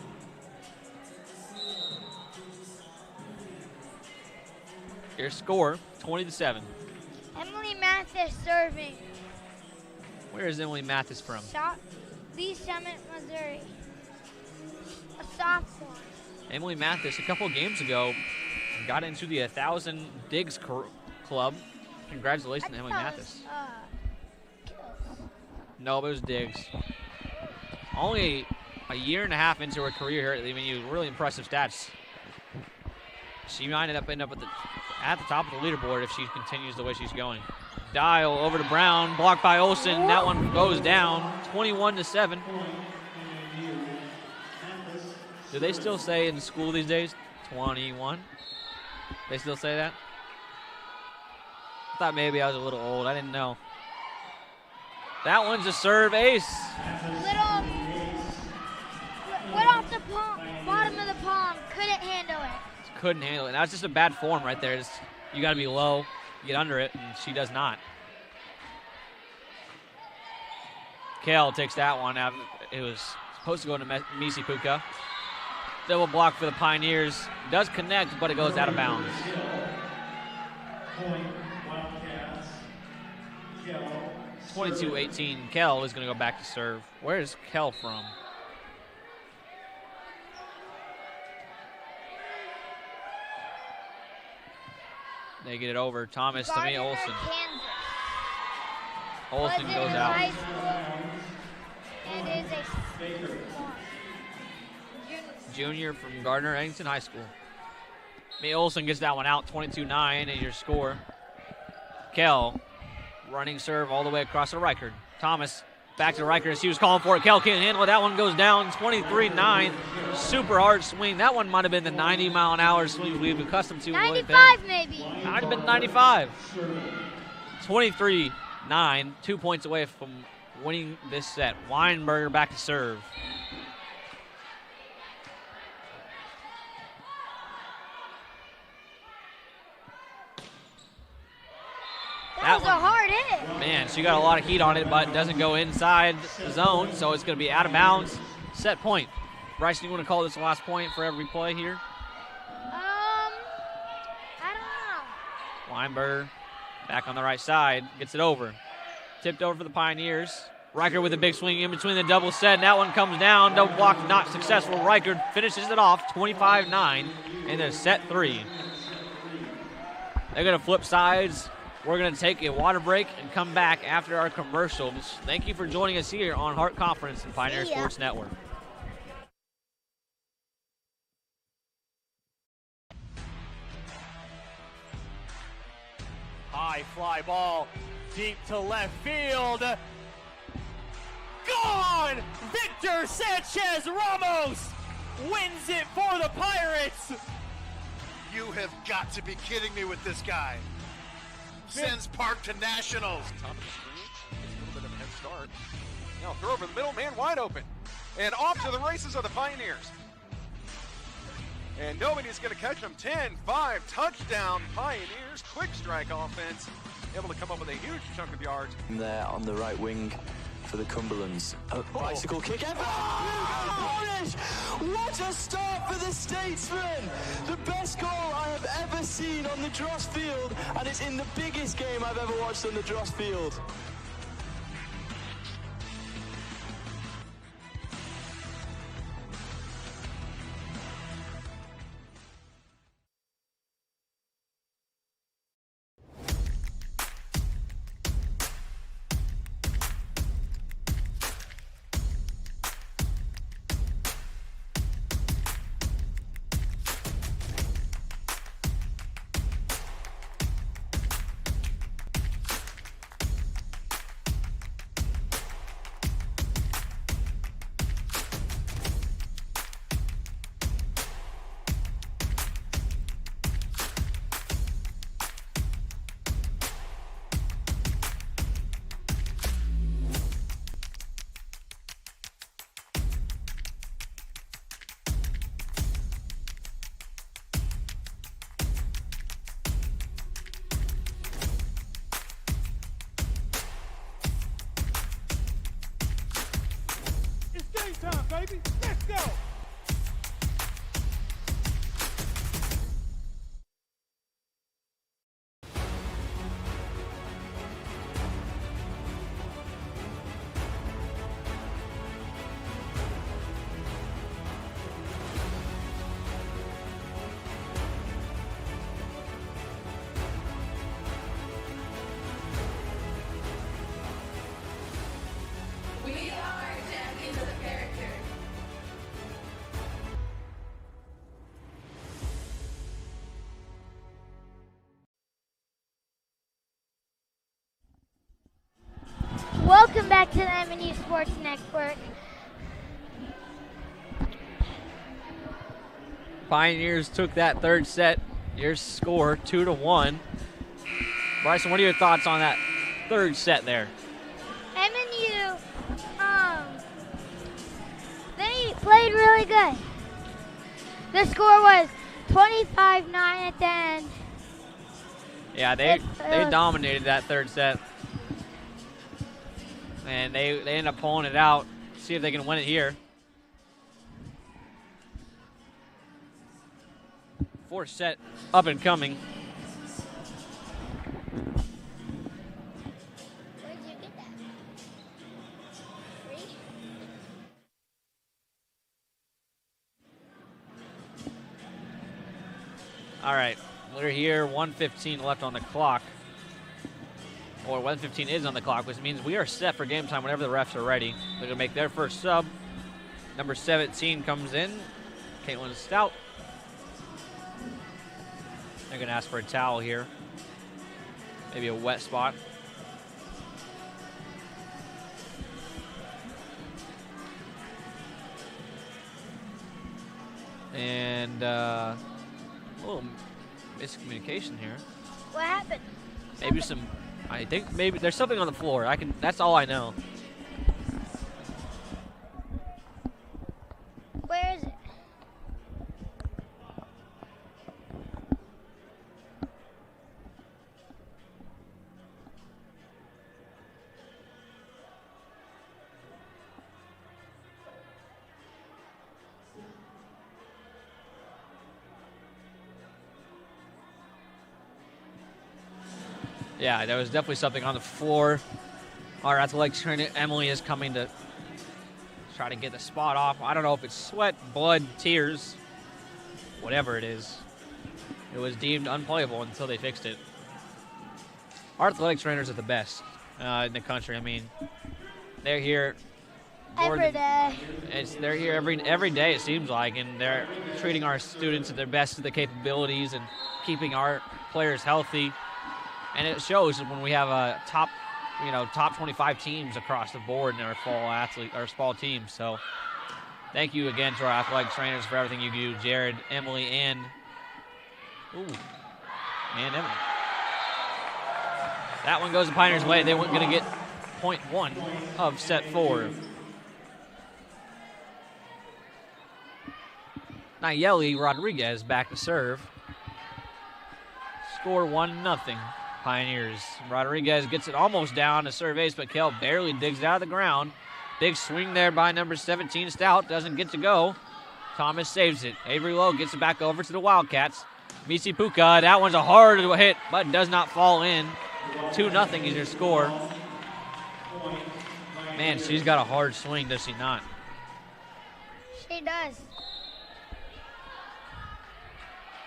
Speaker 5: Your score, 20-7.
Speaker 4: Emily Mathis serving.
Speaker 5: Where is Emily Mathis from?
Speaker 4: Lee Summit, Missouri. A sophomore.
Speaker 5: Emily Mathis, a couple of games ago, got into the 1,000 Digs Club. Congratulations, Emily Mathis. No, it was Diggs. Only a year and a half into her career here at the MNU. Really impressive stats. She might end up at the top of the leaderboard if she continues the way she's going. Dial over to Brown, blocked by Olsen. That one goes down, 21-7. Do they still say in school these days, 21? They still say that? I thought maybe I was a little old. I didn't know. That one's a serve ace.
Speaker 4: Went off the bottom of the palm. Couldn't handle it.
Speaker 5: Couldn't handle it. That's just a bad form right there. You got to be low, get under it, and she does not. Kale takes that one out. It was supposed to go into Misi Puka. Double block for the Pioneers. Does connect, but it goes out of bounds. 22-18. Kell is going to go back to serve. Where is Kell from? They get it over. Thomas to me,
Speaker 4: Gardner,
Speaker 5: Olson.
Speaker 4: Kansas.
Speaker 5: Olson
Speaker 4: Was
Speaker 5: goes
Speaker 4: in
Speaker 5: out.
Speaker 4: high school and is a
Speaker 5: Junior from Gardner Eddington High School. Me Olson gets that one out, 22-9 is your score. Kell, running serve all the way across to Reichard. Thomas back to Reichard as he was calling for it. Kell can't handle it. That one goes down, 23-9. Super hard swing. That one might have been the 90-mile-an-hour swing we've been accustomed to.
Speaker 4: 95 maybe.
Speaker 5: Might have been 95. 23-9, 2 points away from winning this set. Weinberger back to serve.
Speaker 4: That was a hard hit.
Speaker 5: Man, she got a lot of heat on it, but doesn't go inside the zone, so it's going to be out of bounds. Set point. Bryson, you want to call this the last point for every play here?
Speaker 4: I don't know.
Speaker 5: Weinberger back on the right side, gets it over. Tipped over for the Pioneers. Reichard with a big swing in between the double set, and that one comes down. Double block not successful. Reichard finishes it off 25-9 in their set 3. They're going to flip sides. We're going to take a water break and come back after our commercials. Thank you for joining us here on Hart Conference and Pioneer Sports Network.
Speaker 6: High fly ball deep to left field. Gone! Victor Sanchez Ramos wins it for the Pirates.
Speaker 10: You have got to be kidding me with this guy. Sends Park to nationals.
Speaker 9: Top of the screen. A little bit of a head start. Now throw over the middle, man wide open. And off to the races are the Pioneers. And nobody's going to catch them. 10-5 touchdown Pioneers. Quick strike offense. Able to come up with a huge chunk of yards.
Speaker 11: There on the right wing for the Cumberlands. A bicycle kick. And what a start for the Statesmen! The best goal I have ever seen on the Dross Field, and it's in the biggest game I've ever watched on the Dross Field.
Speaker 6: Time, baby. Let's go.
Speaker 3: We are champions of the character.
Speaker 4: Welcome back to the MNU Sports Network.
Speaker 5: Pioneers took that third set. Your score 2-1. Bryson, what are your thoughts on that third set there?
Speaker 4: MNU, they played really good. The score was 25-9 at the end.
Speaker 5: Yeah, they dominated that third set. And they end up pulling it out. See if they can win it here. Fourth set up and coming.
Speaker 4: Where did you get that? Free?
Speaker 5: All right. We're here, 1:15 left on the clock. Or 1:15 is on the clock, which means we are set for game time whenever the refs are ready. They're going to make their first sub. Number 17 comes in, Caitlin Stout. They're going to ask for a towel here. Maybe a wet spot. And a little miscommunication here.
Speaker 4: What happened?
Speaker 5: Maybe some, I think maybe there's something on the floor. That's all I know.
Speaker 4: Where is it?
Speaker 5: Yeah, there was definitely something on the floor. Our athletic trainer, Emily, is coming to try to get the spot off. I don't know if it's sweat, blood, tears, whatever it is. It was deemed unplayable until they fixed it. Our athletic trainers are the best in the country. I mean, they're here
Speaker 4: Every day.
Speaker 5: They're here every day, it seems like, and they're treating our students at their best of their capabilities and keeping our players healthy. And it shows when we have a top 25 teams across the board in our fall team. So thank you again to our athletic trainers for everything you do, Jared, Emily, and Emily. That one goes the Pioneers' way. They weren't going to get point one of set 4. Nayeli Rodriguez back to serve. Score 1-0. Pioneers. Rodriguez gets it almost down to serve ace, but Kell barely digs it out of the ground. Big swing there by number 17, Stout. Doesn't get to go. Thomas saves it. Avery Lowe gets it back over to the Wildcats. Misi Puka, that one's a hard hit, but does not fall in. 2-0 is your score. Man, she's got a hard swing, does she not?
Speaker 4: She does.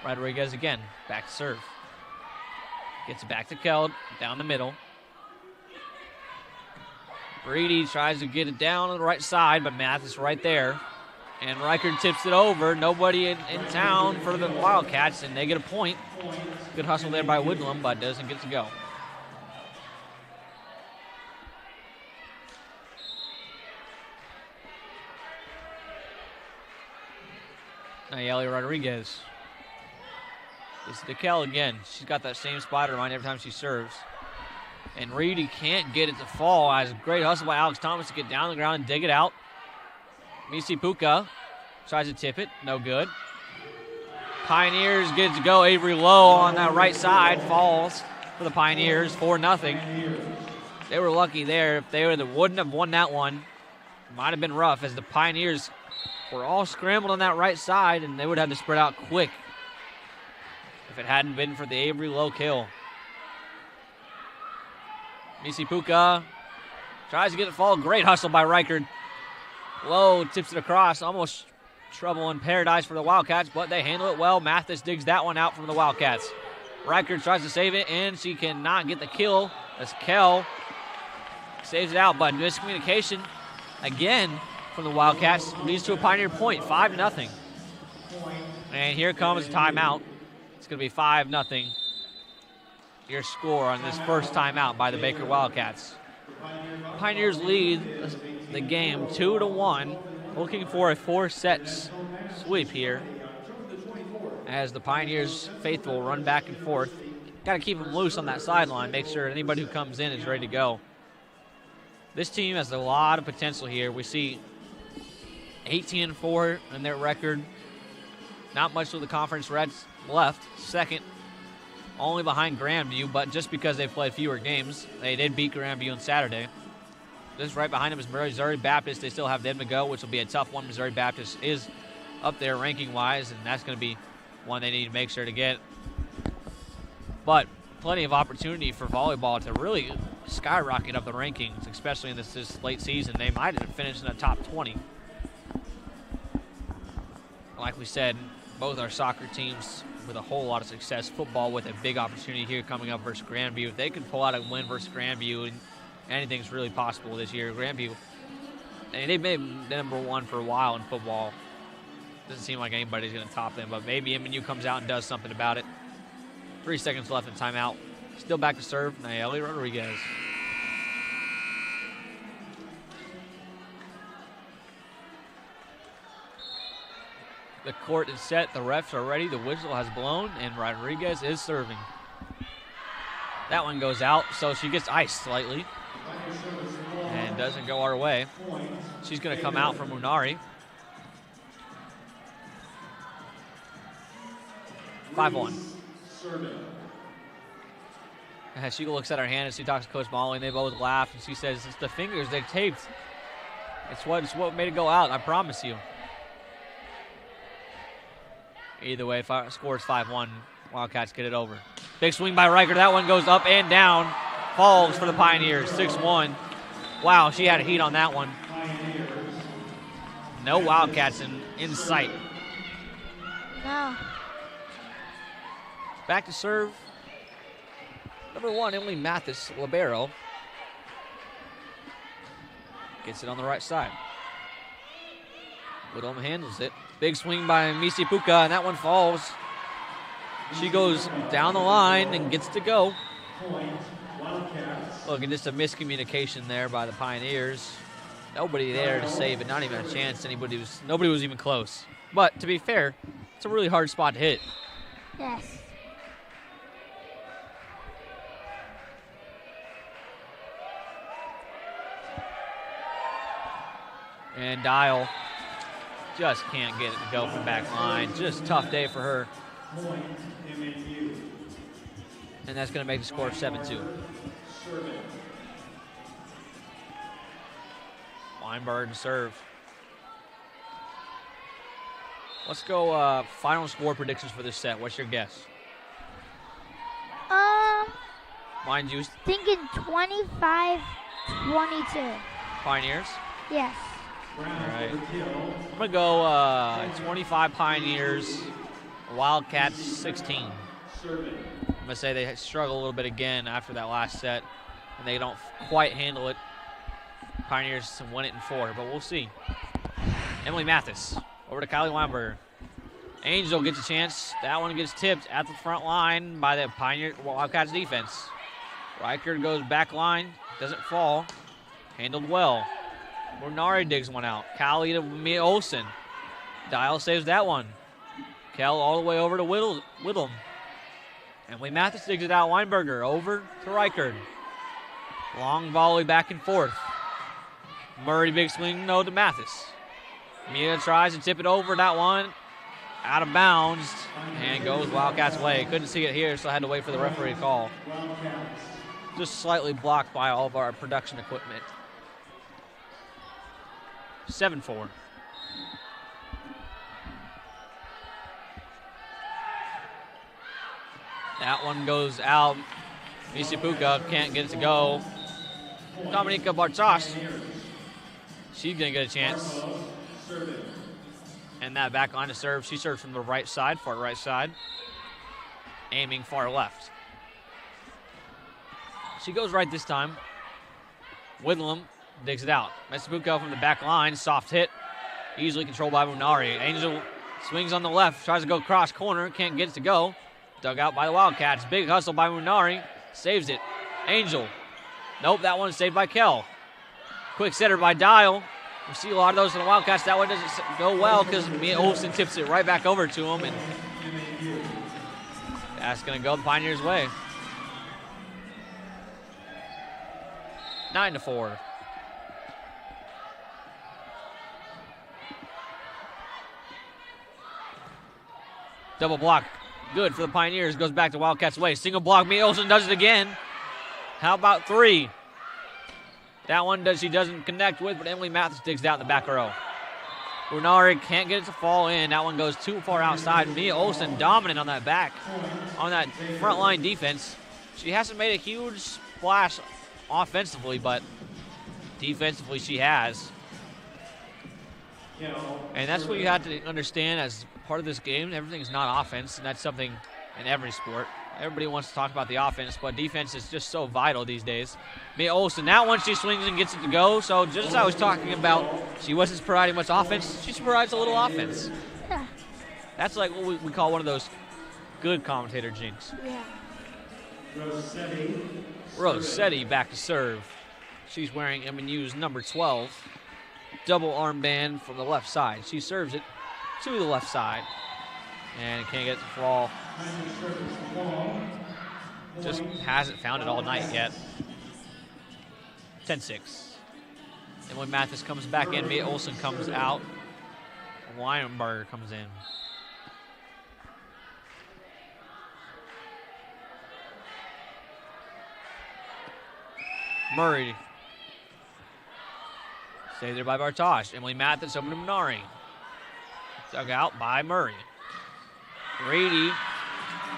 Speaker 5: Rodriguez again, back to serve. Gets it back to Kell, down the middle. Reedy tries to get it down on the right side, but Mathis right there. And Reichert tips it over. Nobody in town for the Wildcats, and they get a point. Good hustle there by Woodlum, but doesn't get to go. Nayeli Rodriguez. It's DeKell again. She's got that same spot in mind every time she serves. And Reedy can't get it to fall. As a great hustle by Alex Thomas to get down the ground and dig it out. Misi Puka tries to tip it. No good. Pioneers get to go. Avery Lowe on that right side falls for the Pioneers. 4-0. They were lucky there. If they wouldn't have won that one, it might have been rough as the Pioneers were all scrambled on that right side and they would have to spread out quick if it hadn't been for the Avery Lowe kill. Misi Puka tries to get it to fall. Great hustle by Reichert. Lowe tips it across. Almost trouble in paradise for the Wildcats, but they handle it well. Mathis digs that one out from the Wildcats. Reichert tries to save it, and she cannot get the kill as Kell saves it out. But miscommunication again from the Wildcats leads to a Pioneer point, 5-0. And here comes a timeout. It's going to be 5-0. Your score on this first timeout by the Baker Wildcats. Pioneers lead the game 2-1, looking for a 4-set sweep here as the Pioneers faithful run back and forth. Got to keep them loose on that sideline, make sure anybody who comes in is ready to go. This team has a lot of potential here. We see 18-4 in their record. Not much of the conference Reds left. Second, only behind Grandview, but just because they've played fewer games. They did beat Grandview on Saturday. Just right behind them is Missouri Baptist. They still have them to go, which will be a tough one. Missouri Baptist is up there ranking-wise, and that's going to be one they need to make sure to get. But plenty of opportunity for volleyball to really skyrocket up the rankings, especially in this late season. They might have finished in the top 20. Like we said, both our soccer teams with a whole lot of success. Football with a big opportunity here coming up versus Grandview. If they can pull out a win versus Grandview, and anything's really possible this year. Grandview, and they've been number one for a while in football. Doesn't seem like anybody's going to top them, but maybe MNU comes out and does something about it. 3 seconds left in timeout. Still back to serve, Nayeli Rodriguez. The court is set, the refs are ready, the whistle has blown, and Rodriguez is serving. That one goes out, so she gets iced slightly and doesn't go our way. She's going to come out from Munari. 5-1. As she looks at her hand and she talks to Coach Molly, and they both laugh, and she says, it's the fingers, they taped. It's what made it go out, I promise you. Either way, score is 5-1. Wildcats get it over. Big swing by Riker. That one goes up and down. Falls for the Pioneers, 6-1. Wow, she had a heat on that one. No Wildcats in sight.
Speaker 4: No.
Speaker 5: Back to serve. Number 1, Emily Mathis, libero. Gets it on the right side. Whittle handles it. Big swing by Misi Puka, and that one falls. She goes down the line and gets to go. Look, and just a miscommunication there by the Pioneers. Nobody there to save it, not even a chance. Nobody was even close. But to be fair, it's a really hard spot to hit.
Speaker 4: Yes.
Speaker 5: And Dial just can't get it to go from back line. Just tough day for her. And that's going to make the score 7-2. Weinberg to serve. Let's go final score predictions for this set. What's your guess? Mind you,
Speaker 4: Thinking 25-22.
Speaker 5: Pioneers?
Speaker 4: Yes.
Speaker 5: All right. I'm going to go 25 Pioneers, Wildcats 16. I'm going to say they struggle a little bit again after that last set, and they don't quite handle it. Pioneers win it in 4, but we'll see. Emily Mathis over to Kylie Weinberger. Angel gets a chance. That one gets tipped at the front line by the Pioneer Wildcats defense. Riker goes back line, doesn't fall. Handled well. Bernari digs one out. Callie to Mia Olsen. Dial saves that one. Kell all the way over to Whittle. Emily Mathis digs it out. Weinberger over to Reichard. Long volley back and forth. Murray big swing, no to Mathis. Mia tries to tip it over. That one out of bounds and goes Wildcats' way. Couldn't see it here, so I had to wait for the referee to call. Just slightly blocked by all of our production equipment. 7-4. That one goes out. Misi Puka can't get it to go. Dominika Bartos. She's going to get a chance. And that back line to serve. She serves from the right side, far right side. Aiming far left. She goes right this time. Whitlam digs it out. Mesipuka from the back line, soft hit. Easily controlled by Munari. Angel swings on the left, tries to go cross corner, can't get it to go. Dug out by the Wildcats. Big hustle by Munari, saves it. Angel. Nope, that one's saved by Kell. Quick setter by Dial. We see a lot of those in the Wildcats. That one doesn't go well because Mia Olsen tips it right back over to him, and that's going to go the Pioneers' way. 9-4. Double block, good for the Pioneers. Goes back to Wildcats' way. Single block, Mia Olsen does it again. How about 3? That one she doesn't connect with, but Emily Mathis digs it out in the back row. Brunari can't get it to fall in. That one goes too far outside. Mia Olsen dominant on that front line defense. She hasn't made a huge splash offensively, but defensively she has. And that's what you have to understand as part of this game, everything is not offense, and that's something in every sport. Everybody wants to talk about the offense, but defense is just so vital these days. Mia Olsen, that one she swings and gets it to go. So just as I was talking about, she wasn't providing much offense. She provides a little offense.
Speaker 4: Yeah.
Speaker 5: That's like what we call one of those good commentator jinx.
Speaker 4: Yeah.
Speaker 5: Rossetti back to serve. She's wearing MNU's number 12. Double armband from the left side. She serves it to the left side. And can't get it to fall. Just hasn't found it all night yet. 10-6. And when Mathis comes back in, Mia Olsen comes out. Weinberger comes in. Murray. Stayed there by Bartosh. Emily Mathis over to Minari. Dug out by Murray. Grady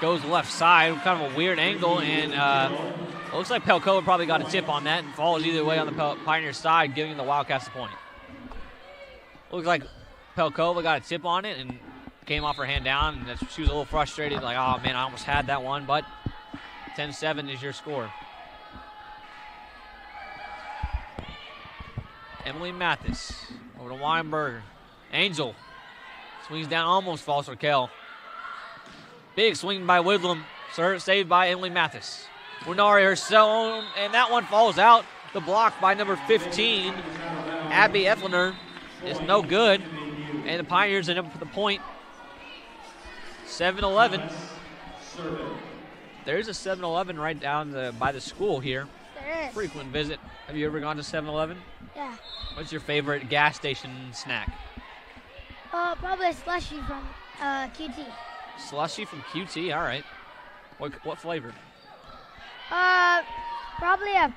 Speaker 5: goes left side, kind of a weird angle, and looks like Pelkova probably got a tip on that and falls either way on the Pioneer side, giving the Wildcats the point. Looks like Pelkova got a tip on it and came off her hand down, and she was a little frustrated, like, oh man, I almost had that one, but 10-7 is your score. Emily Mathis over to Weinberger. Angel swings down, almost falls for Kell. Big swing by Woodlam, saved by Emily Mathis. Winari herself, and that one falls out. The block by number 15, Abby Effliner, is no good. And the Pioneers end up with the point. 7-11. There's a 7-Eleven right down by the school here.
Speaker 4: There is.
Speaker 5: Frequent visit. Have you ever gone to 7-Eleven?
Speaker 4: Yeah.
Speaker 5: What's your favorite gas station snack?
Speaker 4: Probably a slushie from QT.
Speaker 5: Slushy from QT, all right. What flavor?
Speaker 4: Probably a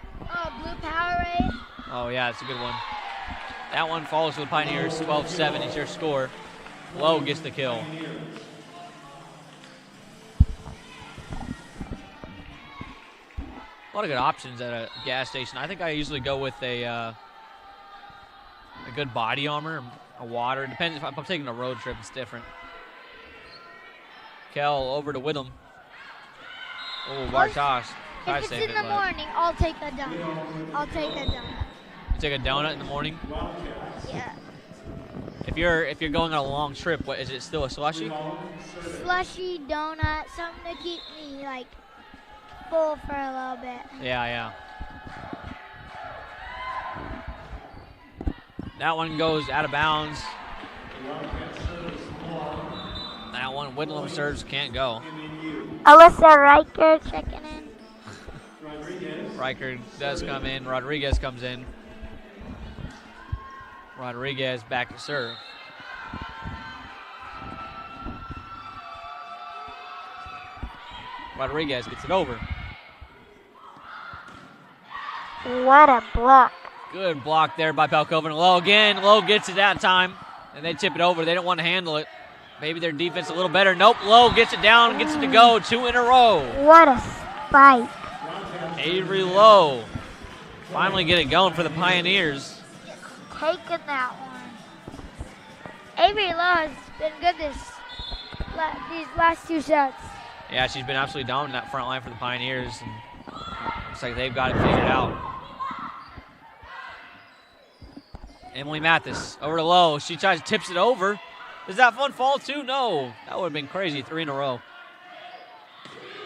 Speaker 4: blue Powerade.
Speaker 5: Oh, yeah, that's a good one. That one falls to the Pioneers. 12-7 is your score. Lowe gets the kill. A lot of good options at a gas station. I think I usually go with a good body armor, a water. Depends if I'm taking a road trip, it's different. Kell over to Whitlam. Oh, Bartosh.
Speaker 4: If it's in the morning, I'll take a donut. I'll take a donut.
Speaker 5: You take a donut in the morning?
Speaker 4: Yeah.
Speaker 5: If you're going on a long trip, what is it still a slushie?
Speaker 4: Slushy, donut, something to keep me like full for a little bit.
Speaker 5: Yeah. That one goes out of bounds. That one, Whitlam serves, can't go.
Speaker 4: Alyssa Riker checking in.
Speaker 5: Riker does come in. Rodriguez comes in. Rodriguez back to serve. Rodriguez gets it over.
Speaker 4: What a block.
Speaker 5: Good block there by Pelkova and Lowe again. Lowe gets it that time, and they tip it over. They don't want to handle it. Maybe their defense a little better. Nope, Lowe gets it down, gets it to go. 2 in a row.
Speaker 4: What a spike.
Speaker 5: Avery Lowe finally get it going for the Pioneers.
Speaker 4: Taking that one. Avery Lowe has been good these last 2 sets.
Speaker 5: Yeah, she's been absolutely dominant in that front line for the Pioneers. And looks like they've got it figured out. Emily Mathis over to Lowe. She tips it over. Does that one fall too? No. That would have been crazy. 3 in a row.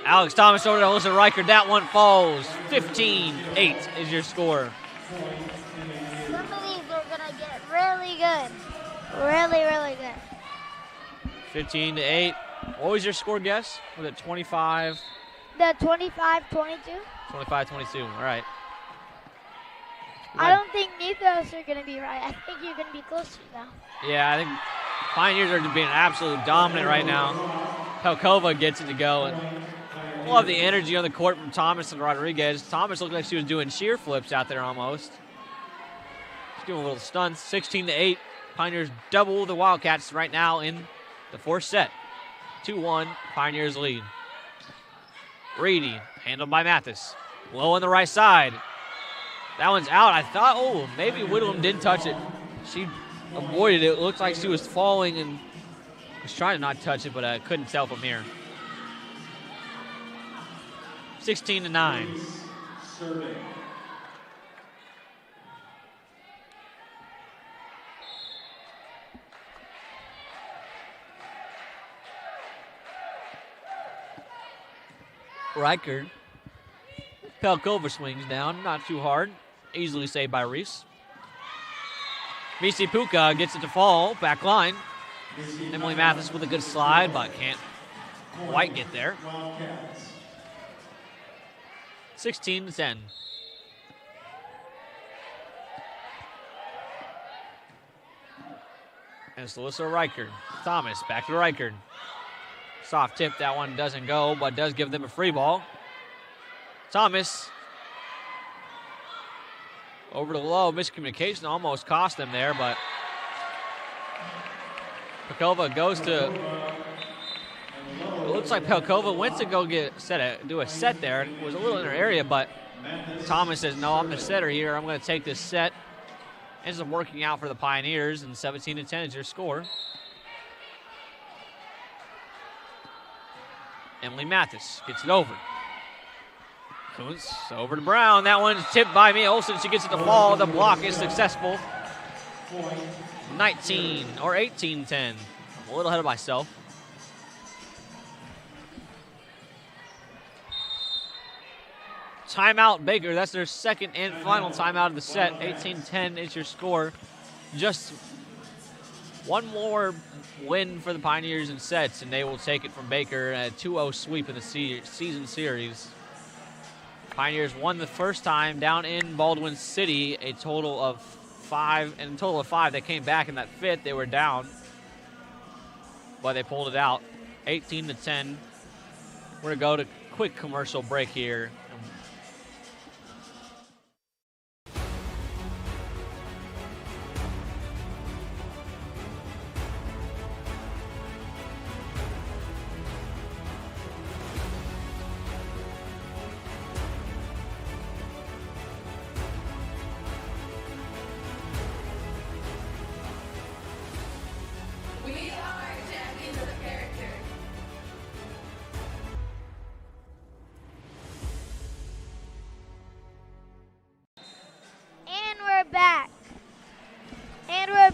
Speaker 5: Alex Thomas over to Alyssa Riker. That one falls. 15-8 is your score.
Speaker 4: Some of these are going to get really good. Really, really good.
Speaker 5: 15-8. What was your score guess? Was it 25?
Speaker 4: The 25-22.
Speaker 5: 25-22. All right.
Speaker 4: I don't think Mythos are going to be right. I think you're going to be closer now.
Speaker 5: Yeah, I think Pioneers are being absolutely dominant right now. Pelkova gets it to go. And love the energy on the court from Thomas and Rodriguez. Thomas looked like she was doing sheer flips out there almost. She's doing a little stunts. 16-8. Pioneers double the Wildcats right now in the 4th set. 2-1, Pioneers lead. Reedy, handled by Mathis. Low on the right side. That one's out. I thought, maybe Whitlam didn't touch it. She avoided it. It looked like she was falling and Was trying to not touch it, but I couldn't tell from here. 16-9.
Speaker 2: Serving.
Speaker 5: Reichard. Pelkova swings down, not too hard. Easily saved by Reese. Misi Puka gets it to fall, back line. Emily Mathis with a good slide, but can't quite get there. 16-10. And it's Alyssa Reichard. Thomas back to Reichard. Soft tip, that one doesn't go, but does give them a free ball. Thomas. Over to low, miscommunication almost cost them there, but Pelkova goes to, it looks like Pelkova went to go do a set there. It was a little in her area, but Thomas says, no, I'm the setter here. I'm going to take this set. Ends up working out for the Pioneers, and 17-10 is your score. Emily Mathis gets it over. Kuntz over to Brown. That one's tipped by Mia Olsen. She gets it to fall. The block is successful. 19 or 18-10. I'm a little ahead of myself. Timeout Baker. That's their second and final timeout of the set. 18-10 is your score. Just one more win for the Pioneers in sets, and they will take it from Baker. A 2-0 sweep in the season series. Pioneers won the first time down in Baldwin City, a total of 5. And a total of 5, they came back in that fifth. They were down, but they pulled it out. 18-10. We're going to go to quick commercial break here.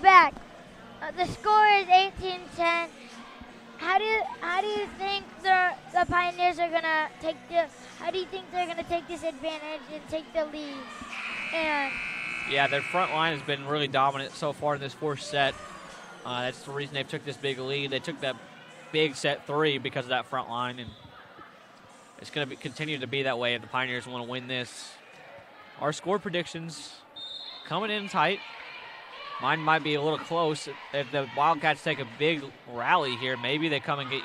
Speaker 4: Back. The score is 18-10. How do you think the Pioneers are gonna take how do you think they're gonna take this advantage and take the lead? And
Speaker 5: yeah, their front line has been really dominant so far in this fourth set. That's the reason they took this big lead. They took that big set 3 because of that front line, and it's going to continue to be that way if the Pioneers want to win this. Our score predictions coming in tight. Mine might be a little close. If the Wildcats take a big rally here, maybe they come and get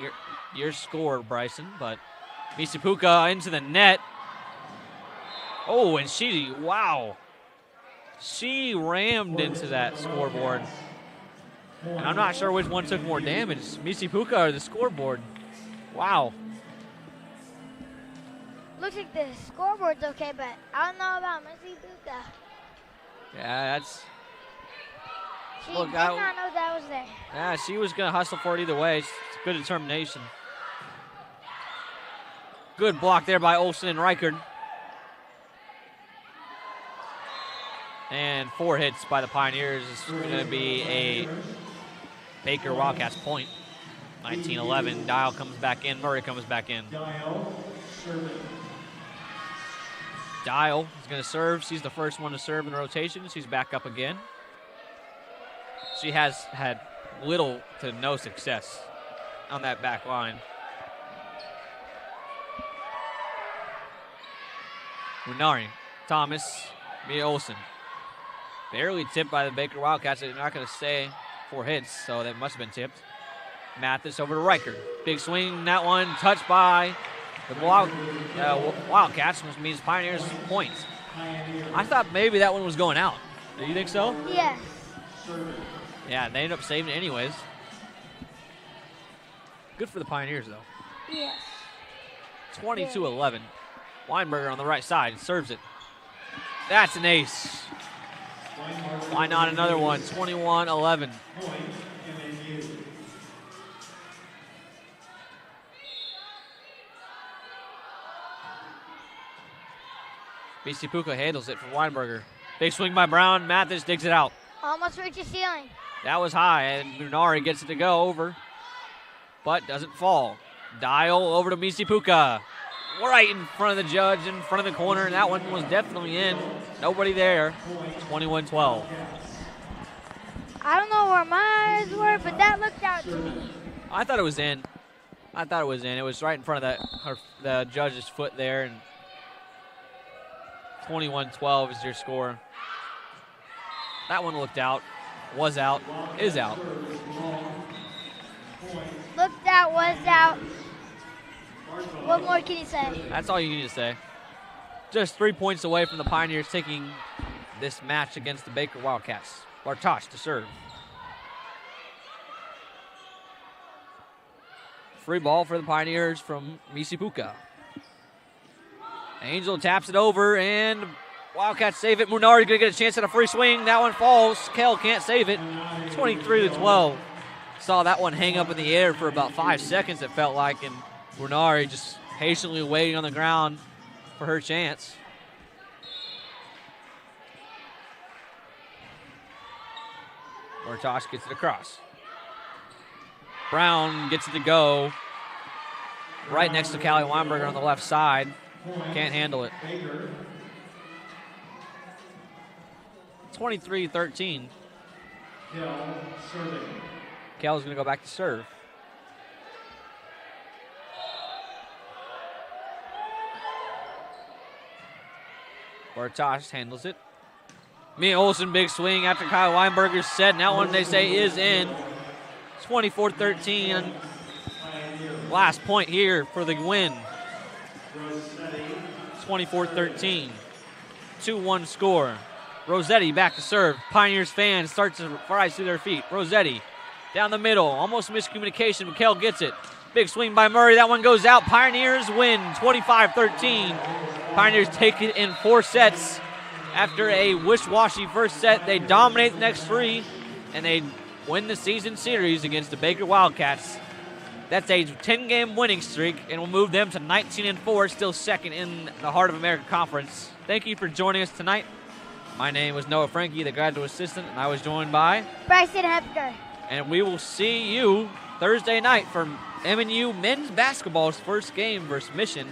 Speaker 5: your score, Bryson. But Misipuka into the net. Oh, and wow. She rammed into that scoreboard. And I'm not sure which one took more damage, Misipuka or the scoreboard. Wow.
Speaker 4: Looks like the scoreboard's okay, but I don't know about Misipuka.
Speaker 5: Yeah, that's...
Speaker 4: She did not know that was there.
Speaker 5: Yeah, she was going to hustle for it either way. It's good determination. Good block there by Olsen and Reichard. And 4 hits by the Pioneers. It's going to be a Baker Wildcats point. 19-11. Dial comes back in. Murray comes back in. Dial is going to serve. She's the first one to serve in the rotation. She's back up again. She has had little to no success on that back line. Runari, Thomas, Mia Olsen. Barely tipped by the Baker Wildcats. They're not going to stay 4 hits, so that must have been tipped. Mathis over to Reichard. Big swing, that one touched by the Wildcats, which means Pioneers points. I thought maybe that one was going out. Do you think so?
Speaker 4: Yes.
Speaker 5: Yeah, they ended up saving it anyways. Good for the Pioneers, though.
Speaker 4: Yes.
Speaker 5: 22-11. Weinberger on the right side serves it. That's an ace. Why not another one? 21-11. BC Puka handles it for Weinberger. Big swing by Brown. Mathis digs it out.
Speaker 4: Almost reached the ceiling.
Speaker 5: That was high, and Munari gets it to go over, but doesn't fall. Dial over to BC Puka. Right in front of the judge, in front of the corner, and that one was definitely in. Nobody there. 21-12.
Speaker 4: I don't know where my eyes were, but that looked out to me.
Speaker 5: I thought it was in. It was right in front of the judge's foot there, and 21-12 is your score. That one looked out, was out, is out.
Speaker 4: Looked out, was out. What more can you say?
Speaker 5: That's all you need to say. Just 3 points away from the Pioneers taking this match against the Baker Wildcats. Bartosh to serve. Free ball for the Pioneers from BC Puka. Angel taps it over, and Wildcats save it. Munari going to get a chance at a free swing. That one falls. Kell can't save it. 23-12. Saw that one hang up in the air for about 5 seconds, it felt like, and Munari just patiently waiting on the ground for her chance. Bartosh gets it across. Brown gets it to go right next to Callie Weinberger on the left side. Can't handle it. 23-13. Kell's going to go back to serve. Bartosh handles it. Mia Olsen, big swing after Kyle Weinberger's set, and that one they say is in. 24-13. Last point here for the win. 24-13. 2-1 score. Rossetti back to serve. Pioneers fans start to rise to their feet. Rossetti down the middle. Almost miscommunication. Mikkel gets it. Big swing by Murray. That one goes out. Pioneers win 25-13. Pioneers take it in 4 sets. After a wish-washy first set, they dominate the next 3, and they win the season series against the Baker Wildcats. That's a 10-game winning streak, and will move them to 19-4, still second in the Heart of America Conference. Thank you for joining us tonight. My name was Noah Frankie, the graduate assistant, and I was joined by
Speaker 4: Bryson Hepker.
Speaker 5: And we will see you Thursday night for MNU men's basketball's first game versus Mission.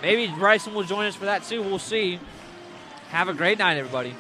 Speaker 5: Maybe Bryson will join us for that too. We'll see. Have a great night, everybody.